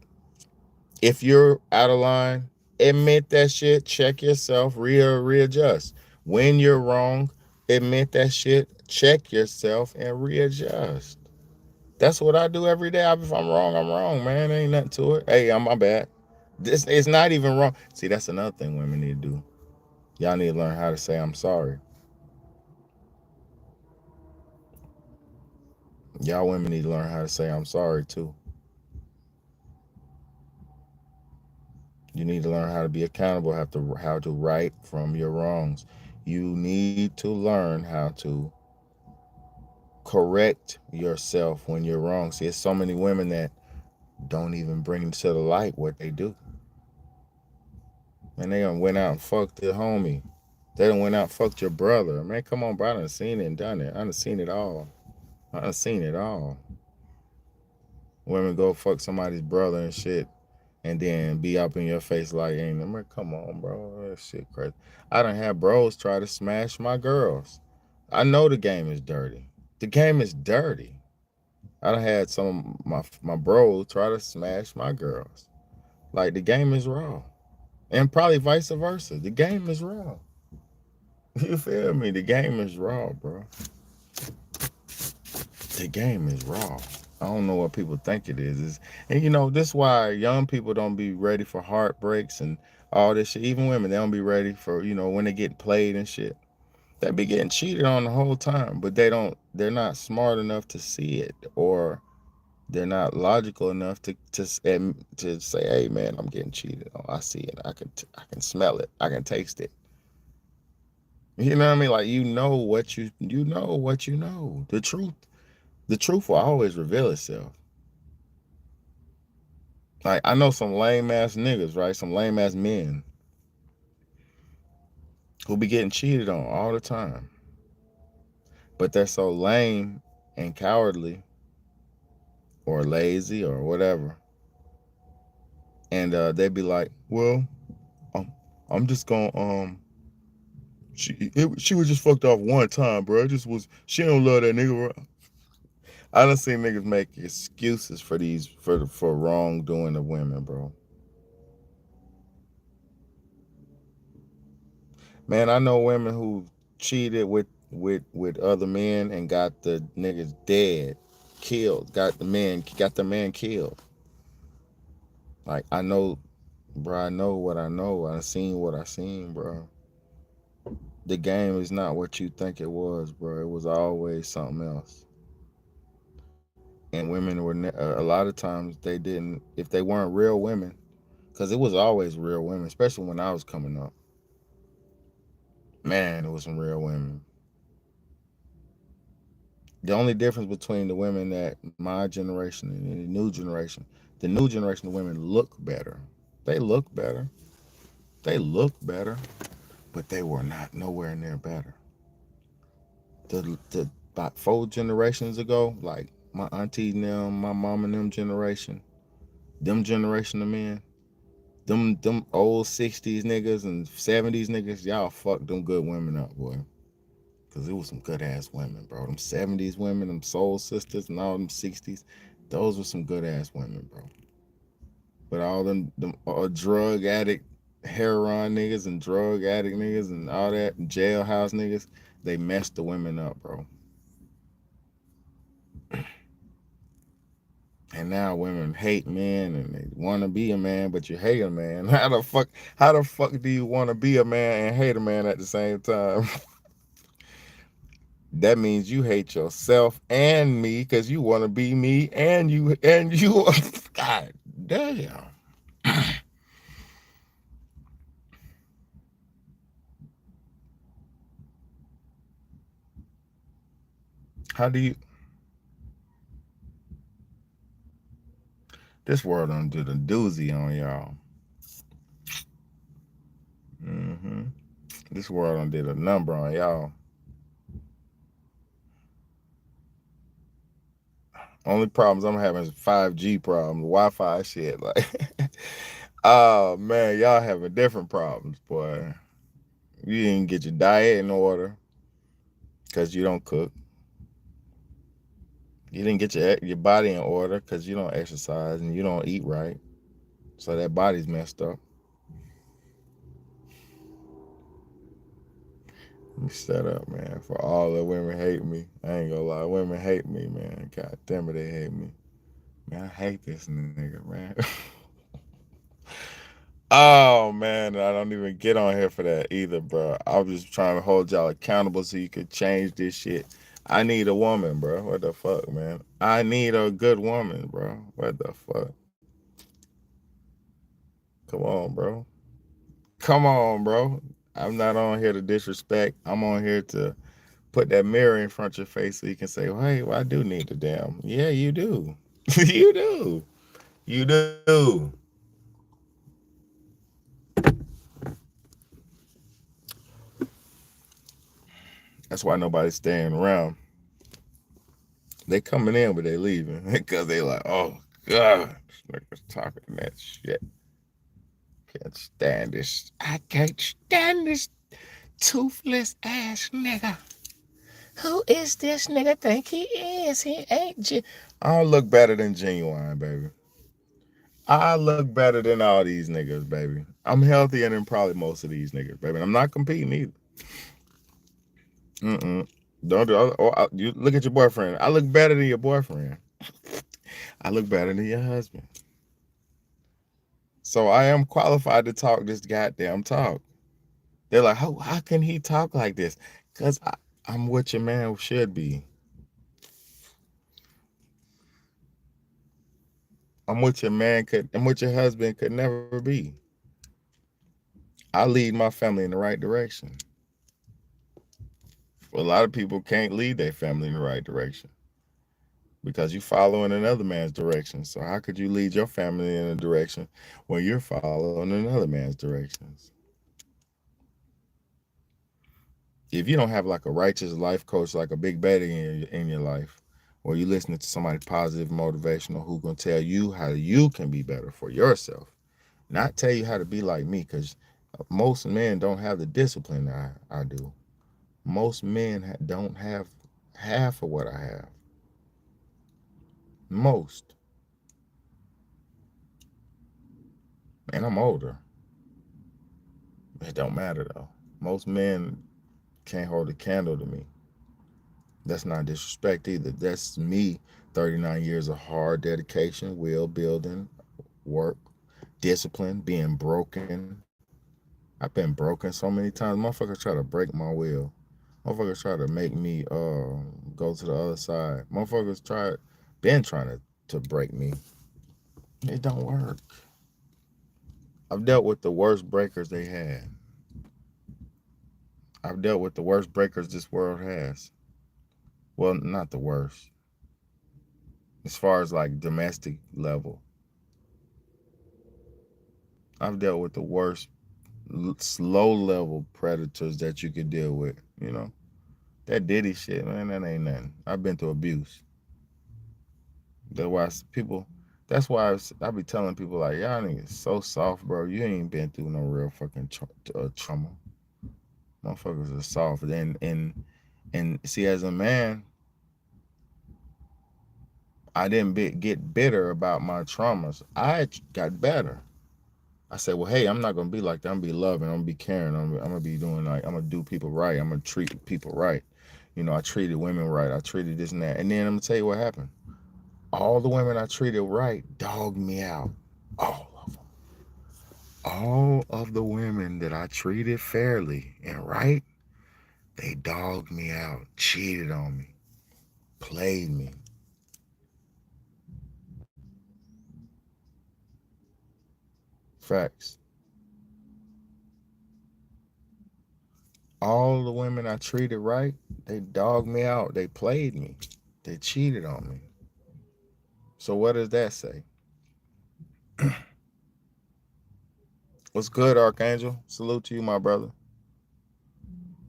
S1: if you're out of line, admit that shit, check yourself, readjust. When you're wrong, admit that shit, check yourself, and readjust. That's what I do every day. If I'm wrong, I'm wrong, man. Ain't nothing to it. Hey, I'm my bad. This it's not even wrong. See, that's another thing women need to do. Y'all need to learn how to say I'm sorry. Y'all women need to learn how to say I'm sorry too. You need to learn how to be accountable, how to right from your wrongs. You need to learn how to correct yourself when you're wrong. See, there's so many women that don't even bring to the light what they do. And they done went out and fucked their homie. They done went out and fucked your brother. Man, come on, bro. I done seen it and done it. I done seen it all. I done seen it all. Women go fuck somebody's brother and shit, and then be up in your face like, ain't no, man, come on, bro. That shit crazy. I done had bros try to smash my girls. I know the game is dirty. The game is dirty. I done had some of my bros try to smash my girls. Like the game is raw, and probably vice versa. The game is raw. You feel me? The game is raw, bro. The game is raw. I don't know what people think it is. And this why young people don't be ready for heartbreaks and all this shit. Even women, they don't be ready for, when they get played and shit. They be getting cheated on the whole time, but they're not smart enough to see it, or they're not logical enough to say, hey man, I'm getting cheated on. I see it. I can smell it. I can taste it. You know what I mean? Like what you know. The truth will always reveal itself. Like I know some lame ass niggas, right? Some lame ass men who be getting cheated on all the time. But they're so lame and cowardly or lazy or whatever. And they be like, well, I'm just gonna she was just fucked off one time, bro. It just was she don't love that nigga. Bro. I done seen niggas make excuses for wrongdoing of women, bro. Man, I know women who cheated with other men and got the niggas dead, killed, got the man killed. Like I know, bro. I know what I know. I seen what I seen, bro. The game is not what you think it was, bro. It was always something else. And women were a lot of times they didn't if they weren't real women, because it was always real women, especially when I was coming up. Man, it was some real women. The only difference between the women that my generation and the new generation of women look better. They look better. They look better, but they were not nowhere near better. The about 4 generations ago, like my auntie and them, my mom and them generation of men, them old 60s niggas and 70s niggas, y'all fucked them good women up, boy. Cause it was some good ass women, bro. Them 70s women, them soul sisters, and all them 60s, those were some good ass women, bro. But all them drug addict, heroin niggas and drug addict niggas and all that jailhouse niggas, they messed the women up, bro. And now women hate men and they want to be a man, but you hate a man. How the fuck do you want to be a man and hate a man at the same time? That means you hate yourself and me because you want to be me and you. God damn. How do you? This world done did a doozy on y'all. hmm This world done did a number on y'all. Only problems I'm having is 5G problems, Wi-Fi shit. Like, oh man, y'all having different problems, boy. You didn't get your diet in order because you don't cook. You didn't get your body in order because you don't exercise and you don't eat right. So that body's messed up. Let me shut up, man. For all the women hate me. I ain't gonna lie. Women hate me, man. God damn it, they hate me. Man, I hate this nigga, man. Oh, man. I don't even get on here for that either, bro. I was just trying to hold y'all accountable so you could change this shit. I need a woman, bro. What the fuck, man? I need a good woman, bro. What the fuck? Come on, bro. Come on, bro. I'm not on here to disrespect. I'm on here to put that mirror in front of your face so you can say, well, hey, well, I do need the damn. Yeah, you do. You do. You do. That's why nobody's staying around. They coming in, but they leaving because they like, oh god, this nigga's talking that shit. Can't stand this. I can't stand this toothless ass nigga. Who is this nigga think he is? He ain't. I don't look better than Genuine, baby. I look better than all these niggas, baby. I'm healthier than probably most of these niggas, baby. And I'm not competing either. Mm-mm. Don't do. You look at your boyfriend. I look better than your boyfriend. I look better than your husband. So I am qualified to talk this goddamn talk. They're like, how can he talk like this? Cause I'm what your man should be. I'm what your man could. I'm what your husband could never be. I lead my family in the right direction. Well, a lot of people can't lead their family in the right direction because you following another man's direction. So how could you lead your family in a direction when you're following another man's directions? If you don't have like a righteous life coach, like a big daddy in your life, or you listening to somebody positive, motivational, who gonna tell you how you can be better for yourself, not tell you how to be like me, because most men don't have the discipline that I do. Most men don't have half of what I have. Most. And I'm older. It don't matter though. Most men can't hold a candle to me. That's not disrespect either. That's me, 39 years of hard dedication, will building, work, discipline, being broken. I've been broken so many times. Motherfuckers try to break my will. Motherfuckers try to make me go to the other side. Motherfuckers been trying to break me. It don't work. I've dealt with the worst breakers they had. I've dealt with the worst breakers this world has. Well, not the worst. As far as like domestic level, I've dealt with the worst low level predators that you could deal with. You know, that Diddy shit, man, that ain't nothing. I've been through abuse. That's why people. That's why I be telling people like, y'all niggas so soft, bro. You ain't been through no real fucking trauma. Motherfuckers are soft. And see, as a man, I didn't get bitter about my traumas. I got better. I said, well, hey, I'm not gonna be like that. I'm gonna be loving. I'm gonna be caring. I'm gonna be doing like I'm gonna do people right. I'm gonna treat people right. You know, I treated women right. I treated this and that. And then I'm gonna tell you what happened. All the women I treated right dogged me out. All of them. All of the women that I treated fairly and right, they dogged me out, cheated on me, played me. Facts. All the women I treated right, they dogged me out. They played me. They cheated on me. So what does that say? What's good, Archangel? Salute to you, my brother.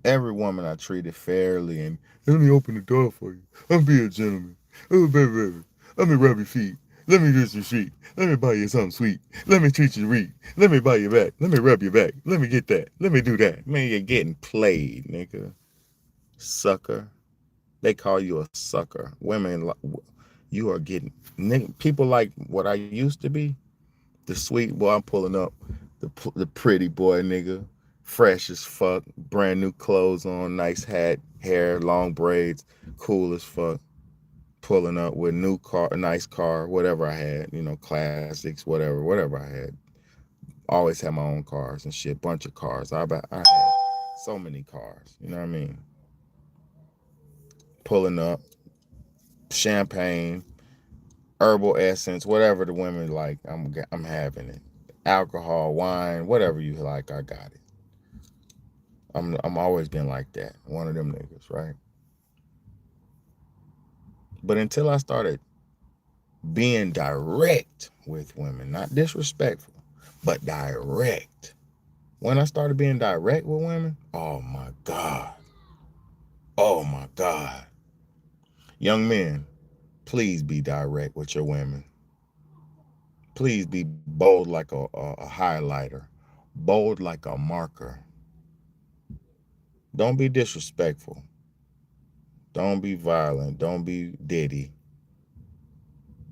S1: Every woman I treated fairly and let me open the door for you. Let me be a gentleman. Oh, baby. Let me rub your feet. Let me kiss your feet. Let me buy you something sweet. Let me treat you right. Let me buy you back. Let me rub your back. Let me get that. Let me do that. Man, you're getting played, nigga. Sucker. They call you a sucker. Women, you are getting people like what I used to be. The sweet boy, I'm pulling up. The pretty boy, nigga, fresh as fuck, brand new clothes on, nice hat, hair, long braids, cool as fuck. Pulling up with new car, nice car, whatever I had, you know, classics, whatever I had. Always had my own cars and shit, bunch of cars. I had so many cars, you know what I mean? Pulling up, champagne, herbal essence, whatever the women like, I'm having it. Alcohol, wine, whatever you like, I got it. I'm always been like that, one of them niggas, right? But until I started being direct with women, not disrespectful, but direct. When I started being direct with women, oh my God. Oh my God. Young men, please be direct with your women. Please be bold like a highlighter, bold like a marker. Don't be disrespectful. Don't be violent. Don't be Diddy.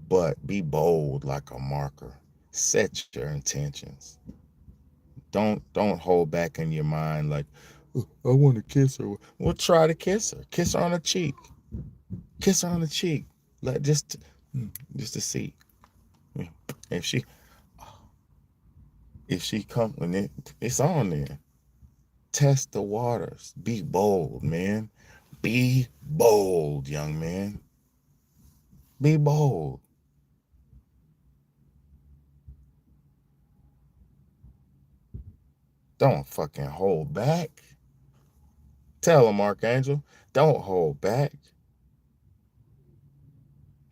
S1: But be bold like a marker. Set your intentions. Don't hold back in your mind like, "Oh, I want to kiss her." Well, try to kiss her. Kiss her on the cheek. Kiss her on the cheek. Like just to see. If she comes and it's on there. Test the waters. Be bold, man. Be bold, young man. Be bold. Don't fucking hold back. Tell him, Archangel. Don't hold back.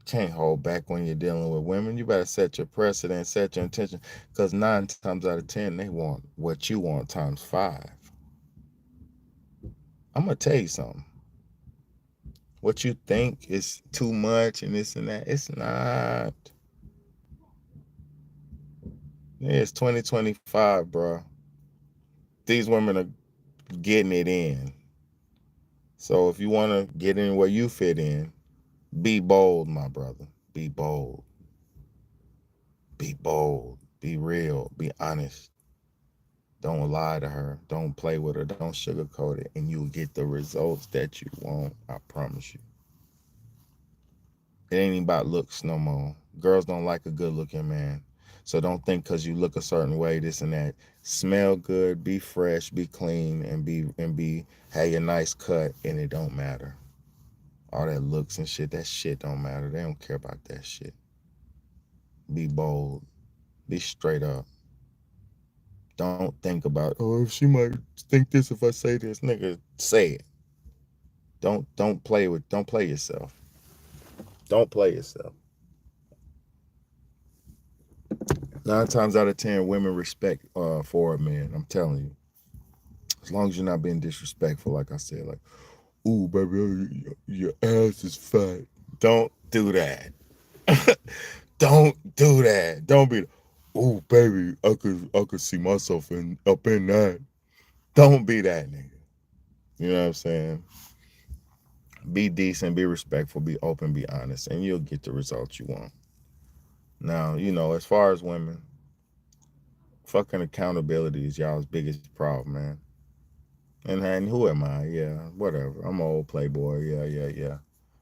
S1: Can't hold back when you're dealing with women. You better set your precedent, set your intention, because 9 times out of 10, they want what you want times 5. I'm gonna tell you something. What you think is too much and this and that, it's not. It's 2025, bro. These women are getting it in. So if you want to get in where you fit in, be bold, my brother. Be bold. Be bold. Be real. Be honest. Don't lie to her. Don't play with her. Don't sugarcoat it. And you'll get the results that you want. I promise you. It ain't about looks no more. Girls don't like a good looking man. So don't think because you look a certain way, this and that. Smell good, be fresh, be clean, and be have your nice cut, and it don't matter. All that looks and shit, that shit don't matter. They don't care about that shit. Be bold. Be straight up. Don't think about, oh, if she might think this if I say this. Nigga, say it. Don't play yourself. Don't play yourself. 9 times out of 10, women respect for a man. I'm telling you. As long as you're not being disrespectful, like I said, like, ooh, baby, your ass is fat. Don't do that. Don't do that. Don't be, ooh, baby, I could see myself up in that. Don't be that nigga. You know what I'm saying? Be decent, be respectful, be open, be honest, and you'll get the results you want. Now, as far as women, fucking accountability is y'all's biggest problem, man. And who am I? Yeah, whatever. I'm an old playboy. Yeah, yeah, yeah.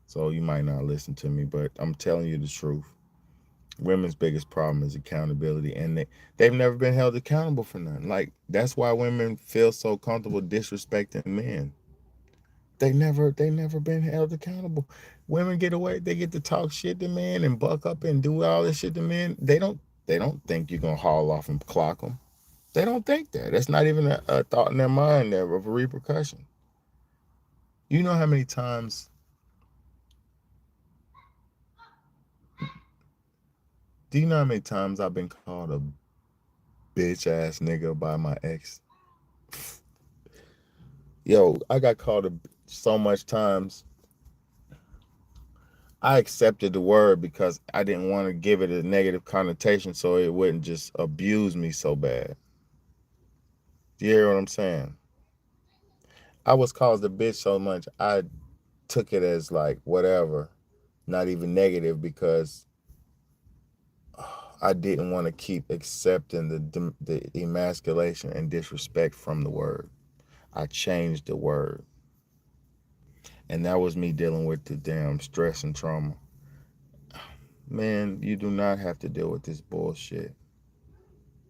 S1: So you might not listen to me, but I'm telling you the truth. Women's biggest problem is accountability, and they've never been held accountable for nothing. Like, that's why women feel so comfortable disrespecting men. They never been held accountable. Women get away, they get to talk shit to men and buck up and do all this shit to men. They don't think you're gonna haul off and clock them. They don't think that. That's not even a thought in their mind there of a repercussion. You know how many times do you know how many times I've been called a bitch ass nigga by my ex? Yo, I got called so much times. I accepted the word because I didn't want to give it a negative connotation so it wouldn't just abuse me so bad. Do you hear what I'm saying? I was called a bitch so much I took it as like whatever, not even negative because I didn't want to keep accepting the emasculation and disrespect from the word. I changed the word. And that was me dealing with the damn stress and trauma. Man, you do not have to deal with this bullshit.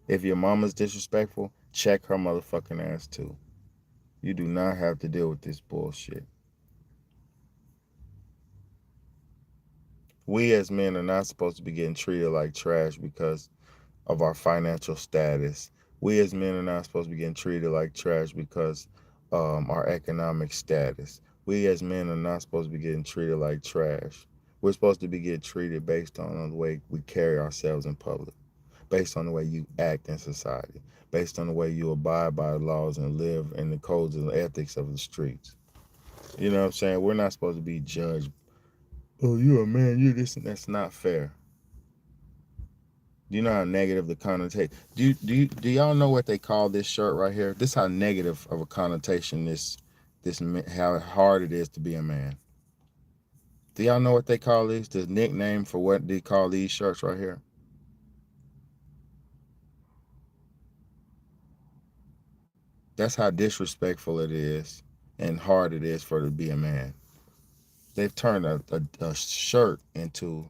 S1: If your mama's disrespectful, check her motherfucking ass too. You do not have to deal with this bullshit. We as men are not supposed to be getting treated like trash because of our financial status. We as men are not supposed to be getting treated like trash because our economic status. We as men are not supposed to be getting treated like trash. We're supposed to be getting treated based on the way we carry ourselves in public, based on the way you act in society, based on the way you abide by the laws and live in the codes and ethics of the streets. You know what I'm saying? We're not supposed to be judged. Oh, you're a man, you're this, and that's not fair. Do you know how negative the connotation? Do y'all know what they call this shirt right here? This how negative of a connotation how hard it is to be a man. Do y'all know what they call these? The nickname for what they call these shirts right here? That's how disrespectful it is and hard it is for to be a man. They've turned a shirt into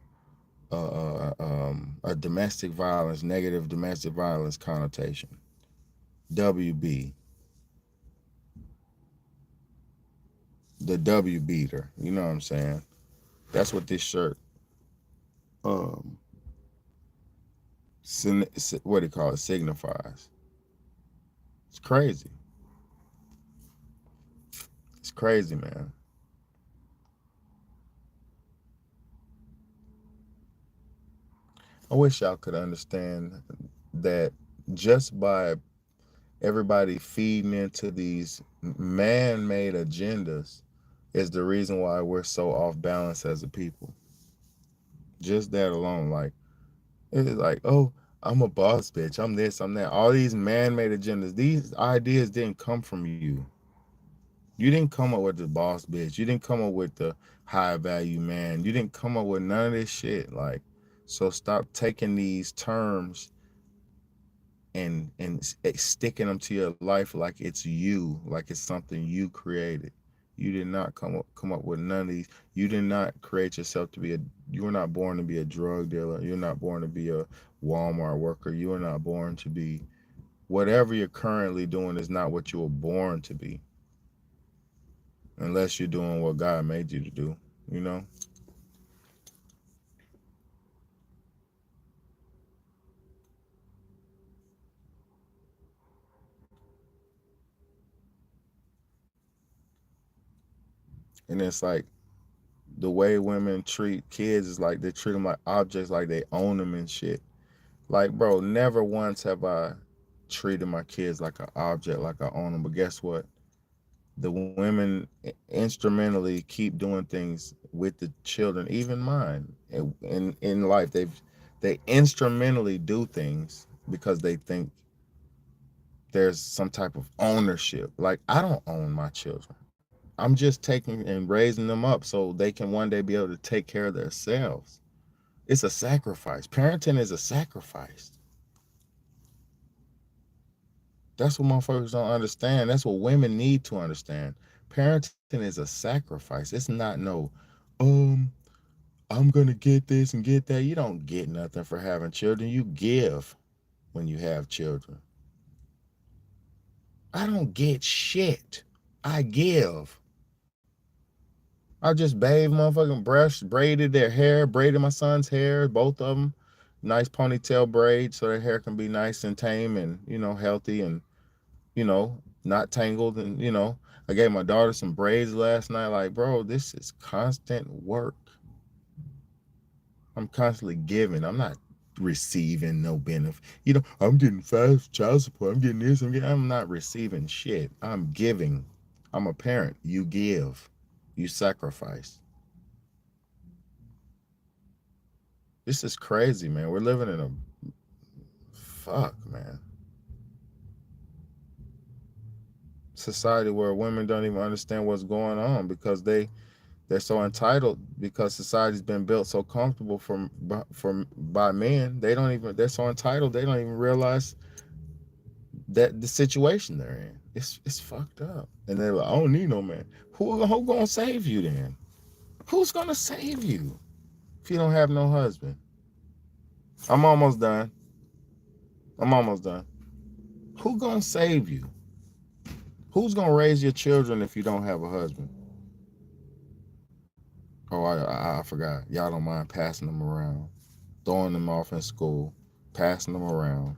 S1: a domestic violence, negative domestic violence connotation. WB, the W beater. You know what I'm saying? That's what this shirt, um, what do you call it, signifies. It's crazy. It's crazy, man. I wish y'all could understand that just by everybody feeding into these man-made agendas is the reason why we're so off balance as a people. Just that alone, like it's like, oh, I'm a boss bitch, I'm this, I'm that. All these man-made agendas, these ideas didn't come from you. You didn't come up with the boss bitch. You didn't come up with the high value man. You didn't come up with none of this shit. Like, so stop taking these terms and sticking them to your life like it's you, like it's something you created. You did not come up with none of these. You did not create yourself to be a. You were not born to be a drug dealer. You're not born to be a Walmart worker. You were not born to be whatever you're currently doing is not what you were born to be, unless you're doing what God made you to do. You know. And it's like the way women treat kids is like they treat them like objects, like they own them and shit. Like, bro, never once have I treated my kids like an object, like I own them. But guess what? The women instrumentally keep doing things with the children, even mine. In life, they instrumentally do things because they think there's some type of ownership. Like, I don't own my children. I'm just taking and raising them up so they can one day be able to take care of themselves. It's a sacrifice. Parenting is a sacrifice. That's what motherfuckers don't understand. That's what women need to understand. Parenting is a sacrifice. It's not no, um, I'm gonna get this and get that. You don't get nothing for having children. You give when you have children. I don't get shit. I give. I just bathed motherfucking brushed, braided their hair, braided my son's hair, both of them. Nice ponytail braids so their hair can be nice and tame and, healthy and, not tangled. And, I gave my daughter some braids last night. Like, bro, this is constant work. I'm constantly giving. I'm not receiving no benefit. I'm getting fast child support. I'm getting this. I'm not receiving shit. I'm giving. I'm a parent. You give. You sacrifice. This is crazy, man. We're living in a fuck, man. Society where women don't even understand what's going on because they're so entitled because society's been built so comfortable by men. They're so entitled they don't even realize that the situation they're in. It's fucked up. And they're like, I don't need no man. Who gonna save you then? Who's gonna save you if you don't have no husband? I'm almost done. I'm almost done. Who gonna save you? Who's gonna raise your children if you don't have a husband? Oh, I forgot. Y'all don't mind passing them around, throwing them off in school, passing them around.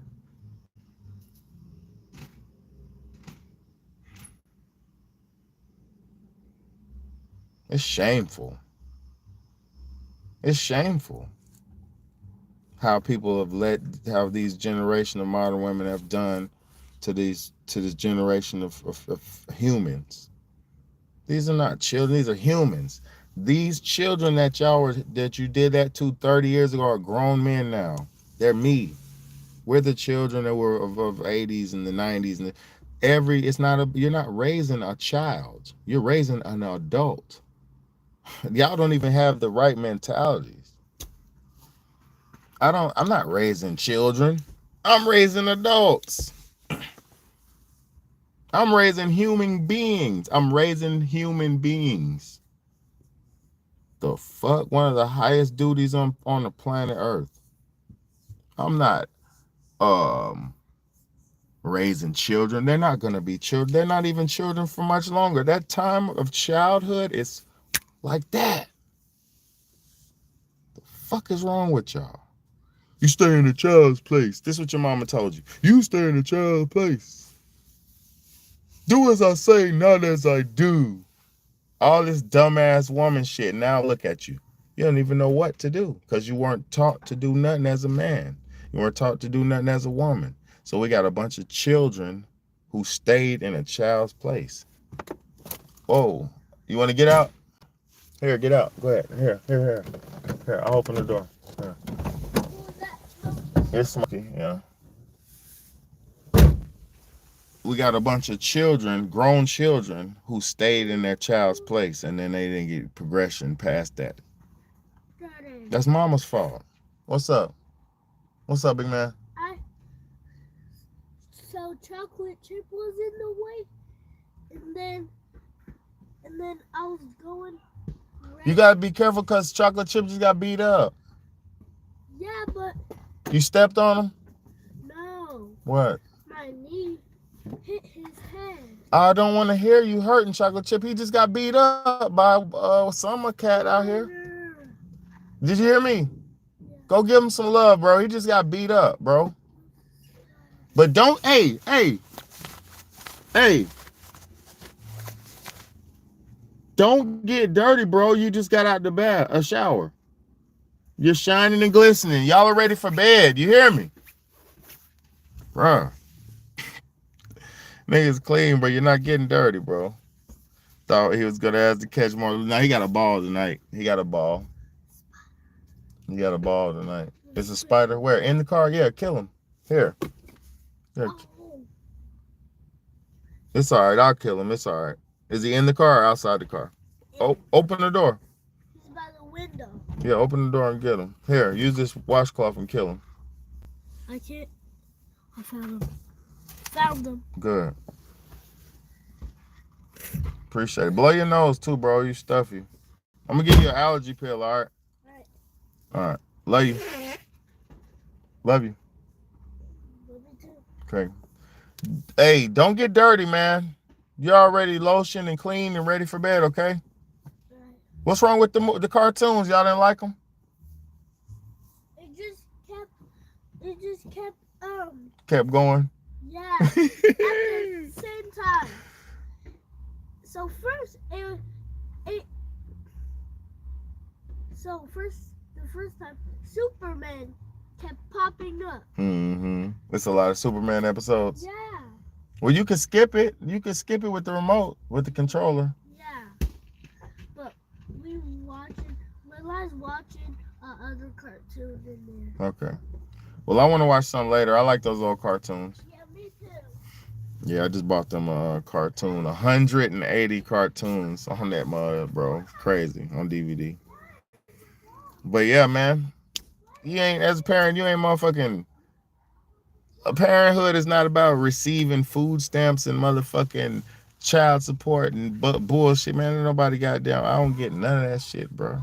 S1: It's shameful. It's shameful how people how these generation of modern women have done to this generation of humans. These are not children. These are humans. These children that you did that to 30 years ago are grown men now. They're me. We're the children that were of 80s and the 90s and you're not raising a child. You're raising an adult. Y'all don't even have the right mentalities. I'm not raising children. I'm raising adults. I'm raising human beings. I'm raising human beings. The fuck? One of the highest duties on the planet Earth. I'm not um raising children. They're not gonna be children. They're not even children for much longer. That time of childhood is like that. The fuck is wrong with y'all? You stay in a child's place. This is what your mama told you. You stay in a child's place. Do as I say, not as I do. All this dumbass woman shit. Now look at you. You don't even know what to do because you weren't taught to do nothing as a man. You weren't taught to do nothing as a woman. So we got a bunch of children who stayed in a child's place. Whoa. You want to get out? Here, get out. Go ahead. Here. Here, I'll open the door. Here. It's smoky, yeah. We got a bunch of children, grown children, who stayed in their child's place and then they didn't get progression past that. That's mama's fault. What's up? What's up, big man?
S3: So chocolate chip was in the way, and then I was going.
S1: You gotta be careful because chocolate chip just got beat up.
S3: Yeah, but
S1: you stepped on him?
S3: No.
S1: What?
S3: My knee hit his head.
S1: I don't want to hear you hurting chocolate chip. He just got beat up by summer cat out here. Did you hear me? Yeah. Go give him some love, bro. He just got beat up, bro. But don't, hey. Don't get dirty, bro. You just got out the bath, a shower. You're shining and glistening. Y'all are ready for bed. You hear me? Bruh. Niggas clean, but you're not getting dirty, bro. Thought he was gonna ask to catch more. Now he got a ball tonight. He got a ball tonight. It's a spider. Where? In the car? Yeah, kill him. Here. It's all right. I'll kill him. It's all right. Is he in the car or outside the car? Oh, open the door.
S3: He's by the window.
S1: Yeah, open the door and get him. Here, use this washcloth and kill him.
S3: I can't. I found him.
S1: Good. Appreciate it. Blow your nose too, bro. You stuffy. I'm gonna give you an allergy pill, all right? All right. Love you. Love you.
S3: Love you too.
S1: Okay. Hey, don't get dirty, man. You're already lotioned and clean and ready for bed, okay?
S3: Right.
S1: What's wrong with the cartoons? Y'all didn't like them?
S3: It just kept
S1: Kept going?
S3: Yeah. At the same time. So first the first time Superman kept popping up.
S1: Mm-hmm. It's a lot of Superman episodes.
S3: Yeah.
S1: Well, you can skip it. You can skip it with the remote, with the controller.
S3: Yeah. But we was watching other cartoons in there.
S1: Okay. Well, I want to watch some later. I like those old cartoons.
S3: Yeah, me too.
S1: Yeah, I just bought them a cartoon. 180 cartoons on that mug, bro. Crazy on DVD. But yeah, man. You ain't, as a parent, you ain't motherfucking. Parenthood is not about receiving food stamps and motherfucking child support and bullshit, man. Ain't nobody goddamn. I don't get none of that shit, bro.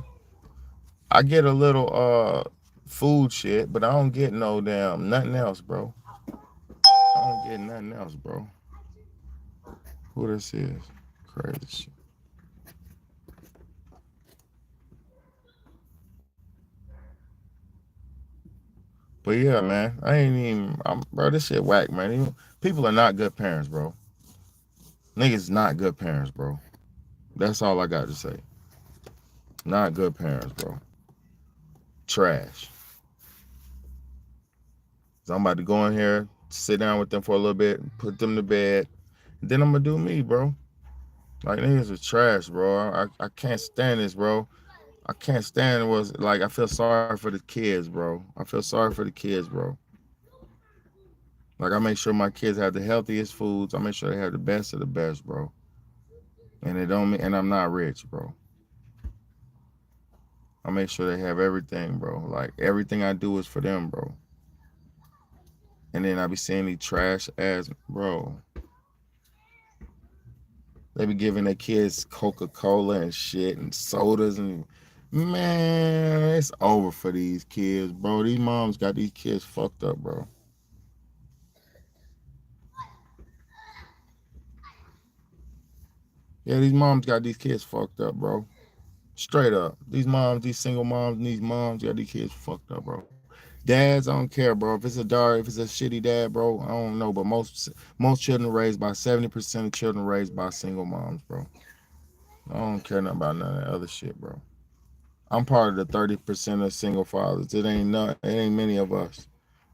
S1: I get a little food shit, but I don't get no damn nothing else, bro. I don't get nothing else, bro. Who this is? Crazy shit. But yeah, man, bro, this shit whack, man. People are not good parents, bro. Niggas not good parents, bro. That's all I got to say. Not good parents, bro. Trash. So I'm about to go in here, sit down with them for a little bit, put them to bed. Then I'm gonna do me, bro. Like, niggas are trash, bro. I can't stand this, bro. I can't stand it. I feel sorry for the kids, bro. I feel sorry for the kids, bro. Like, I make sure my kids have the healthiest foods. I make sure they have the best of the best, bro. And I'm not rich, bro. I make sure they have everything, bro. Like everything I do is for them, bro. And then I be seeing these trash ass, bro. They be giving their kids Coca-Cola and shit and sodas and man, it's over for these kids, bro. These moms got these kids fucked up, bro. Yeah, these moms got these kids fucked up, bro. Straight up. These moms, these single moms, and these moms got these kids fucked up, bro. Dads, I don't care, bro. If it's a dad, if it's a shitty dad, bro, I don't know. But most children raised by 70% of children raised by single moms, bro. I don't care nothing about none of that other shit, bro. I'm part of the 30% of single fathers. It ain't many of us,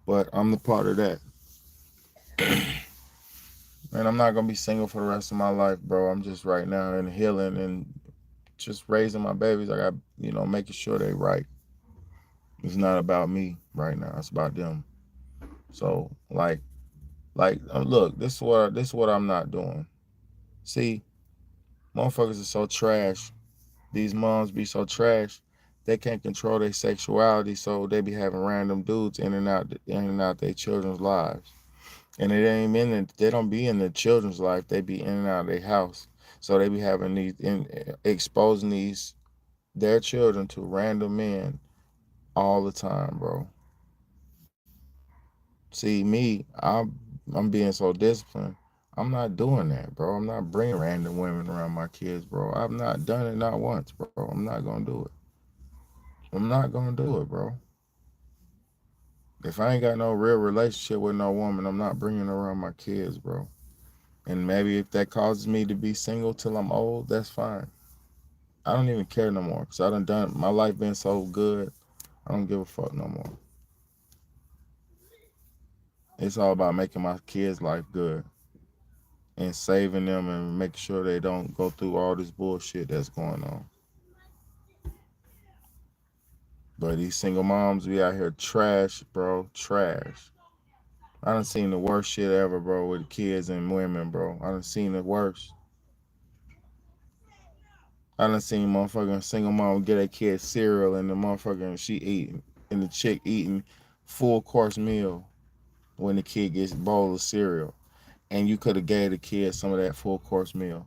S1: but I'm the part of that. And I'm not gonna be single for the rest of my life, bro. I'm just right now in healing and just raising my babies. I got, making sure they right. It's not about me right now. It's about them. So look, this is what I'm not doing. See, motherfuckers are so trash. These moms be so trash. They can't control their sexuality, so they be having random dudes in and out their children's lives. And they don't be in the children's life. They be in and out of their house. So they be having exposing their children to random men all the time, bro. See, I'm being so disciplined. I'm not doing that, bro. I'm not bringing random women around my kids, bro. I've not done it not once, bro. I'm not gonna do it. I'm not gonna do it, bro. If I ain't got no real relationship with no woman, I'm not bringing her around my kids, bro. And maybe if that causes me to be single till I'm old, that's fine. I don't even care no more because I done my life been so good. I don't give a fuck no more. It's all about making my kids' life good and saving them and making sure they don't go through all this bullshit that's going on. But these single moms be out here trash, bro, trash. I done seen the worst shit ever, bro, with kids and women, bro. I done seen the worst. I done seen motherfucking single mom get a kid cereal and the motherfucking she eating and the chick eating full course meal when the kid gets a bowl of cereal. And you could have gave the kid some of that full course meal.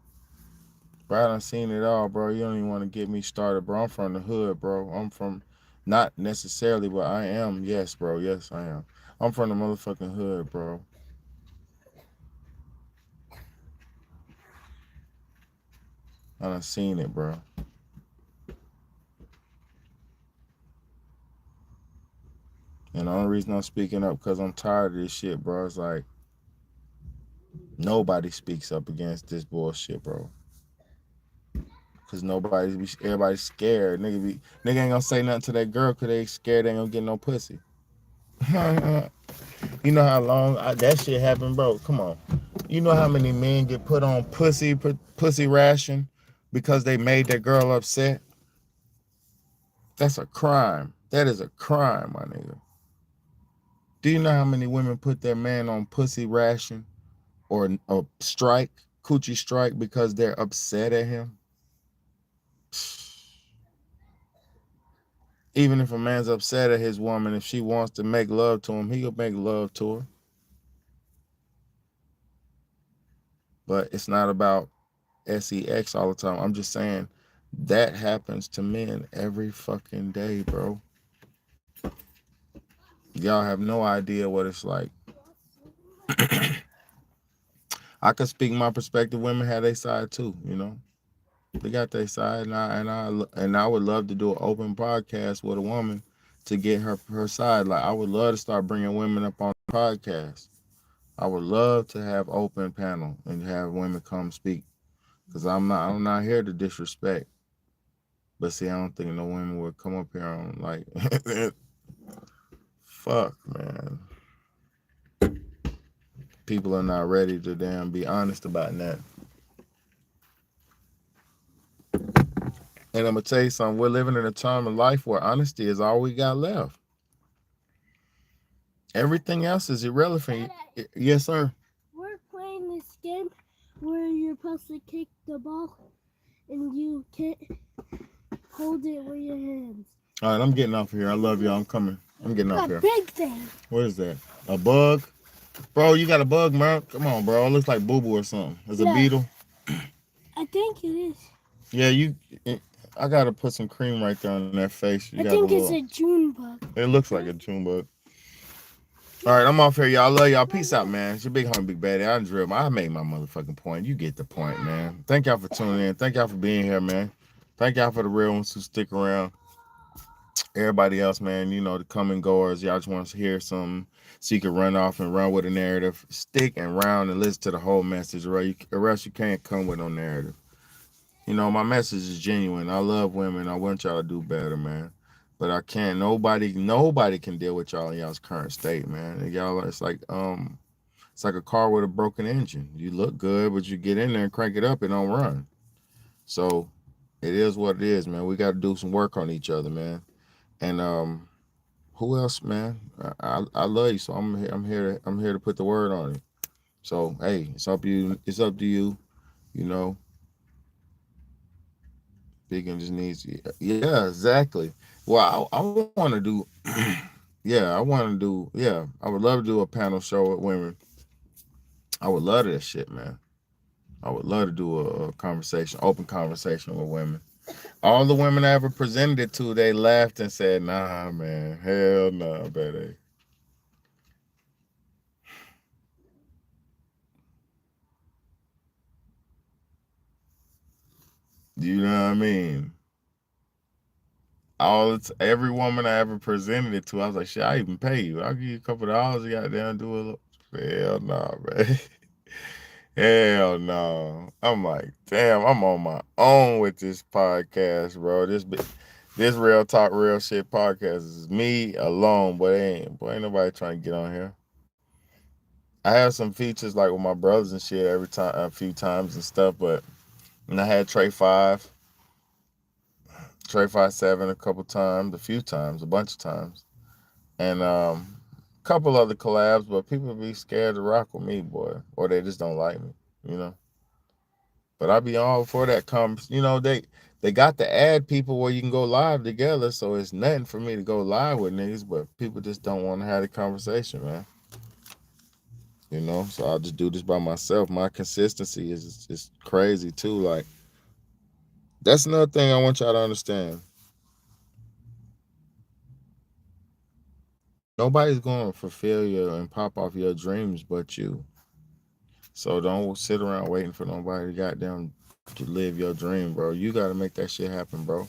S1: Bro, I done seen it all, bro. You don't even want to get me started, bro. I'm from the hood, bro. I'm from, not necessarily, but I am. Yes, bro. Yes, I am. I'm from the motherfucking hood, bro. I done seen it, bro. And the only reason I'm speaking up because I'm tired of this shit, bro. It's like nobody speaks up against this bullshit, bro. Cause everybody's scared. Nigga ain't gonna say nothing to that girl cause they scared they ain't gonna get no pussy. You know how long that shit happened, bro? Come on. You know how many men get put on pussy ration because they made that girl upset? That's a crime. That is a crime, my nigga. Do you know how many women put their man on pussy ration or a strike, coochie strike, because they're upset at him? Even if a man's upset at his woman, if she wants to make love to him, he'll make love to her. But it's not about sex all the time. I'm just saying that happens to men every fucking day, bro. Y'all have no idea what it's like. I could speak my perspective. Women have their side too, you know. They got their side, and I would love to do an open podcast with a woman to get her side. Like I would love to start bringing women up on the podcast. I would love to have open panel and have women come speak, because I'm not here to disrespect. But see, I don't think no women would come up here on like, fuck, man. People are not ready to damn be honest about that. And I'm gonna tell you something. We're living in a time of life where honesty is all we got left. Everything else is irrelevant. Yes, sir.
S3: We're playing this game where you're supposed to kick the ball and you can't hold it with your hands.
S1: All right, I'm getting off here. I love y'all. I'm coming. I'm getting off
S3: A
S1: here.
S3: big thing.
S1: What is that? A bug? Bro, you got a bug, man? Come on, bro. It looks like boo boo or something. It's a
S3: Yeah.
S1: beetle.
S3: I think it is.
S1: Yeah, I gotta put some cream right there on that face. You
S3: I
S1: got a
S3: think it's
S1: little.
S3: a June bug.
S1: It looks like a June bug. All right, I'm off here, y'all. Love y'all. Peace out, man. It's your big homie, big baddie. I drill. I made my motherfucking point. You get the point, man. Thank y'all for tuning in. Thank y'all for being here, man. Thank y'all for the real ones who stick around. Everybody else, man, you know, the come and goers. Y'all just want to hear something so you can run off and run with a narrative. Stick and round and listen to the whole message, or else you can't come with no narrative. You know, my message is genuine. I love women. I want y'all to do better, man. But I can't. Nobody can deal with y'all in y'all's current state, man. And y'all, it's like a car with a broken engine. You look good, but you get in there and crank it up, it don't run. So it is what it is, man. We got to do some work on each other, man. And who else, man? I love you, so I'm here to put the word on it. So hey, it's up to you. It's up to you. You know, Vegan just needs. Yeah, exactly. Well, I want to do. Yeah, I want to do. Yeah, I would love to do a panel show with women. I would love that shit, man. I would love to do a conversation, open conversation with women. All the women I ever presented it to, they laughed and said, "Nah, man, hell nah, baby." You know what I mean? Every woman I ever presented it to, I was like, "Shit, I even pay you. I'll give you a couple of dollars. You got down do a little." Hell nah, man. Hell no. I'm like, damn, I'm on my own with this podcast, bro. This real talk, real shit podcast is me alone, but ain't nobody trying to get on here. I have some features like with my brothers and shit every time, a few times and stuff, but and I had Trey 57 a couple times, a few times, a bunch of times, and a couple other collabs, but people be scared to rock with me, boy, or they just don't like me, you know. But I be all for that you know, they got to add people where you can go live together, so it's nothing for me to go live with niggas, but people just don't want to have the conversation, man. You know, so I'll just do this by myself. My consistency is crazy too. Like, that's another thing I want y'all to understand. Nobody's going to fulfill you and pop off your dreams but you. So don't sit around waiting for nobody to goddamn to live your dream, bro. You got to make that shit happen, bro.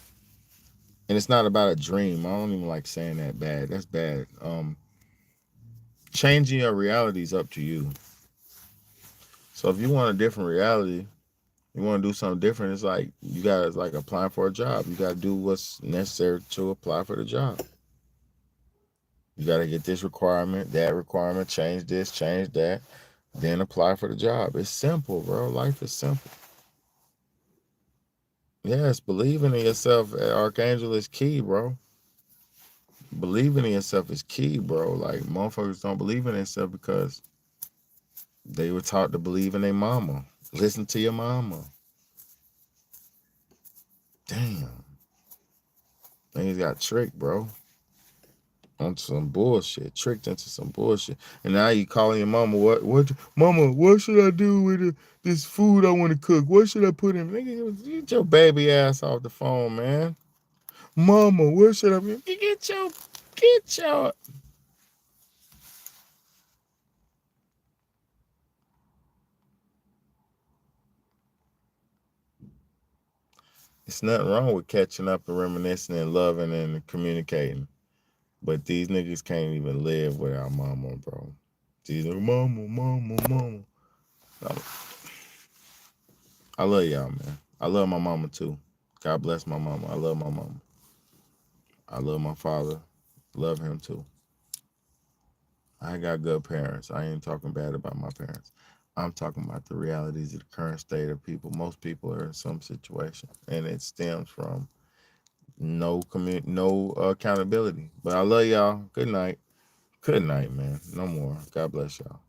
S1: And it's not about a dream. I don't even like saying that bad. That's bad. Changing your reality is up to you. So if you want a different reality, you want to do something different, it's like you got to like applying for a job. You got to do what's necessary to apply for the job. You got to get this requirement, that requirement, change this, change that, then apply for the job. It's simple, bro. Life is simple. Yes, believing in yourself, Archangel, is key, bro. Believing in yourself is key, bro. Like, motherfuckers don't believe in themselves because they were taught to believe in their mama. Listen to your mama. Damn. Niggas got tricked, bro. Onto some bullshit. Tricked into some bullshit. And now you calling your mama, mama, what should I do with this food I want to cook? What should I put in? Nigga, get your baby ass off the phone, man. Mama, what should I be? Get your It's nothing wrong with catching up and reminiscing and loving and communicating. But these niggas can't even live without mama, bro. These like, mama. I love y'all, man. I love my mama too. God bless my mama. I love my mama. I love my father. Love him too. I got good parents. I ain't talking bad about my parents. I'm talking about the realities of the current state of people. Most people are in some situation, and it stems from no accountability. But I love y'all. Good night. Good night, man. No more. God bless y'all.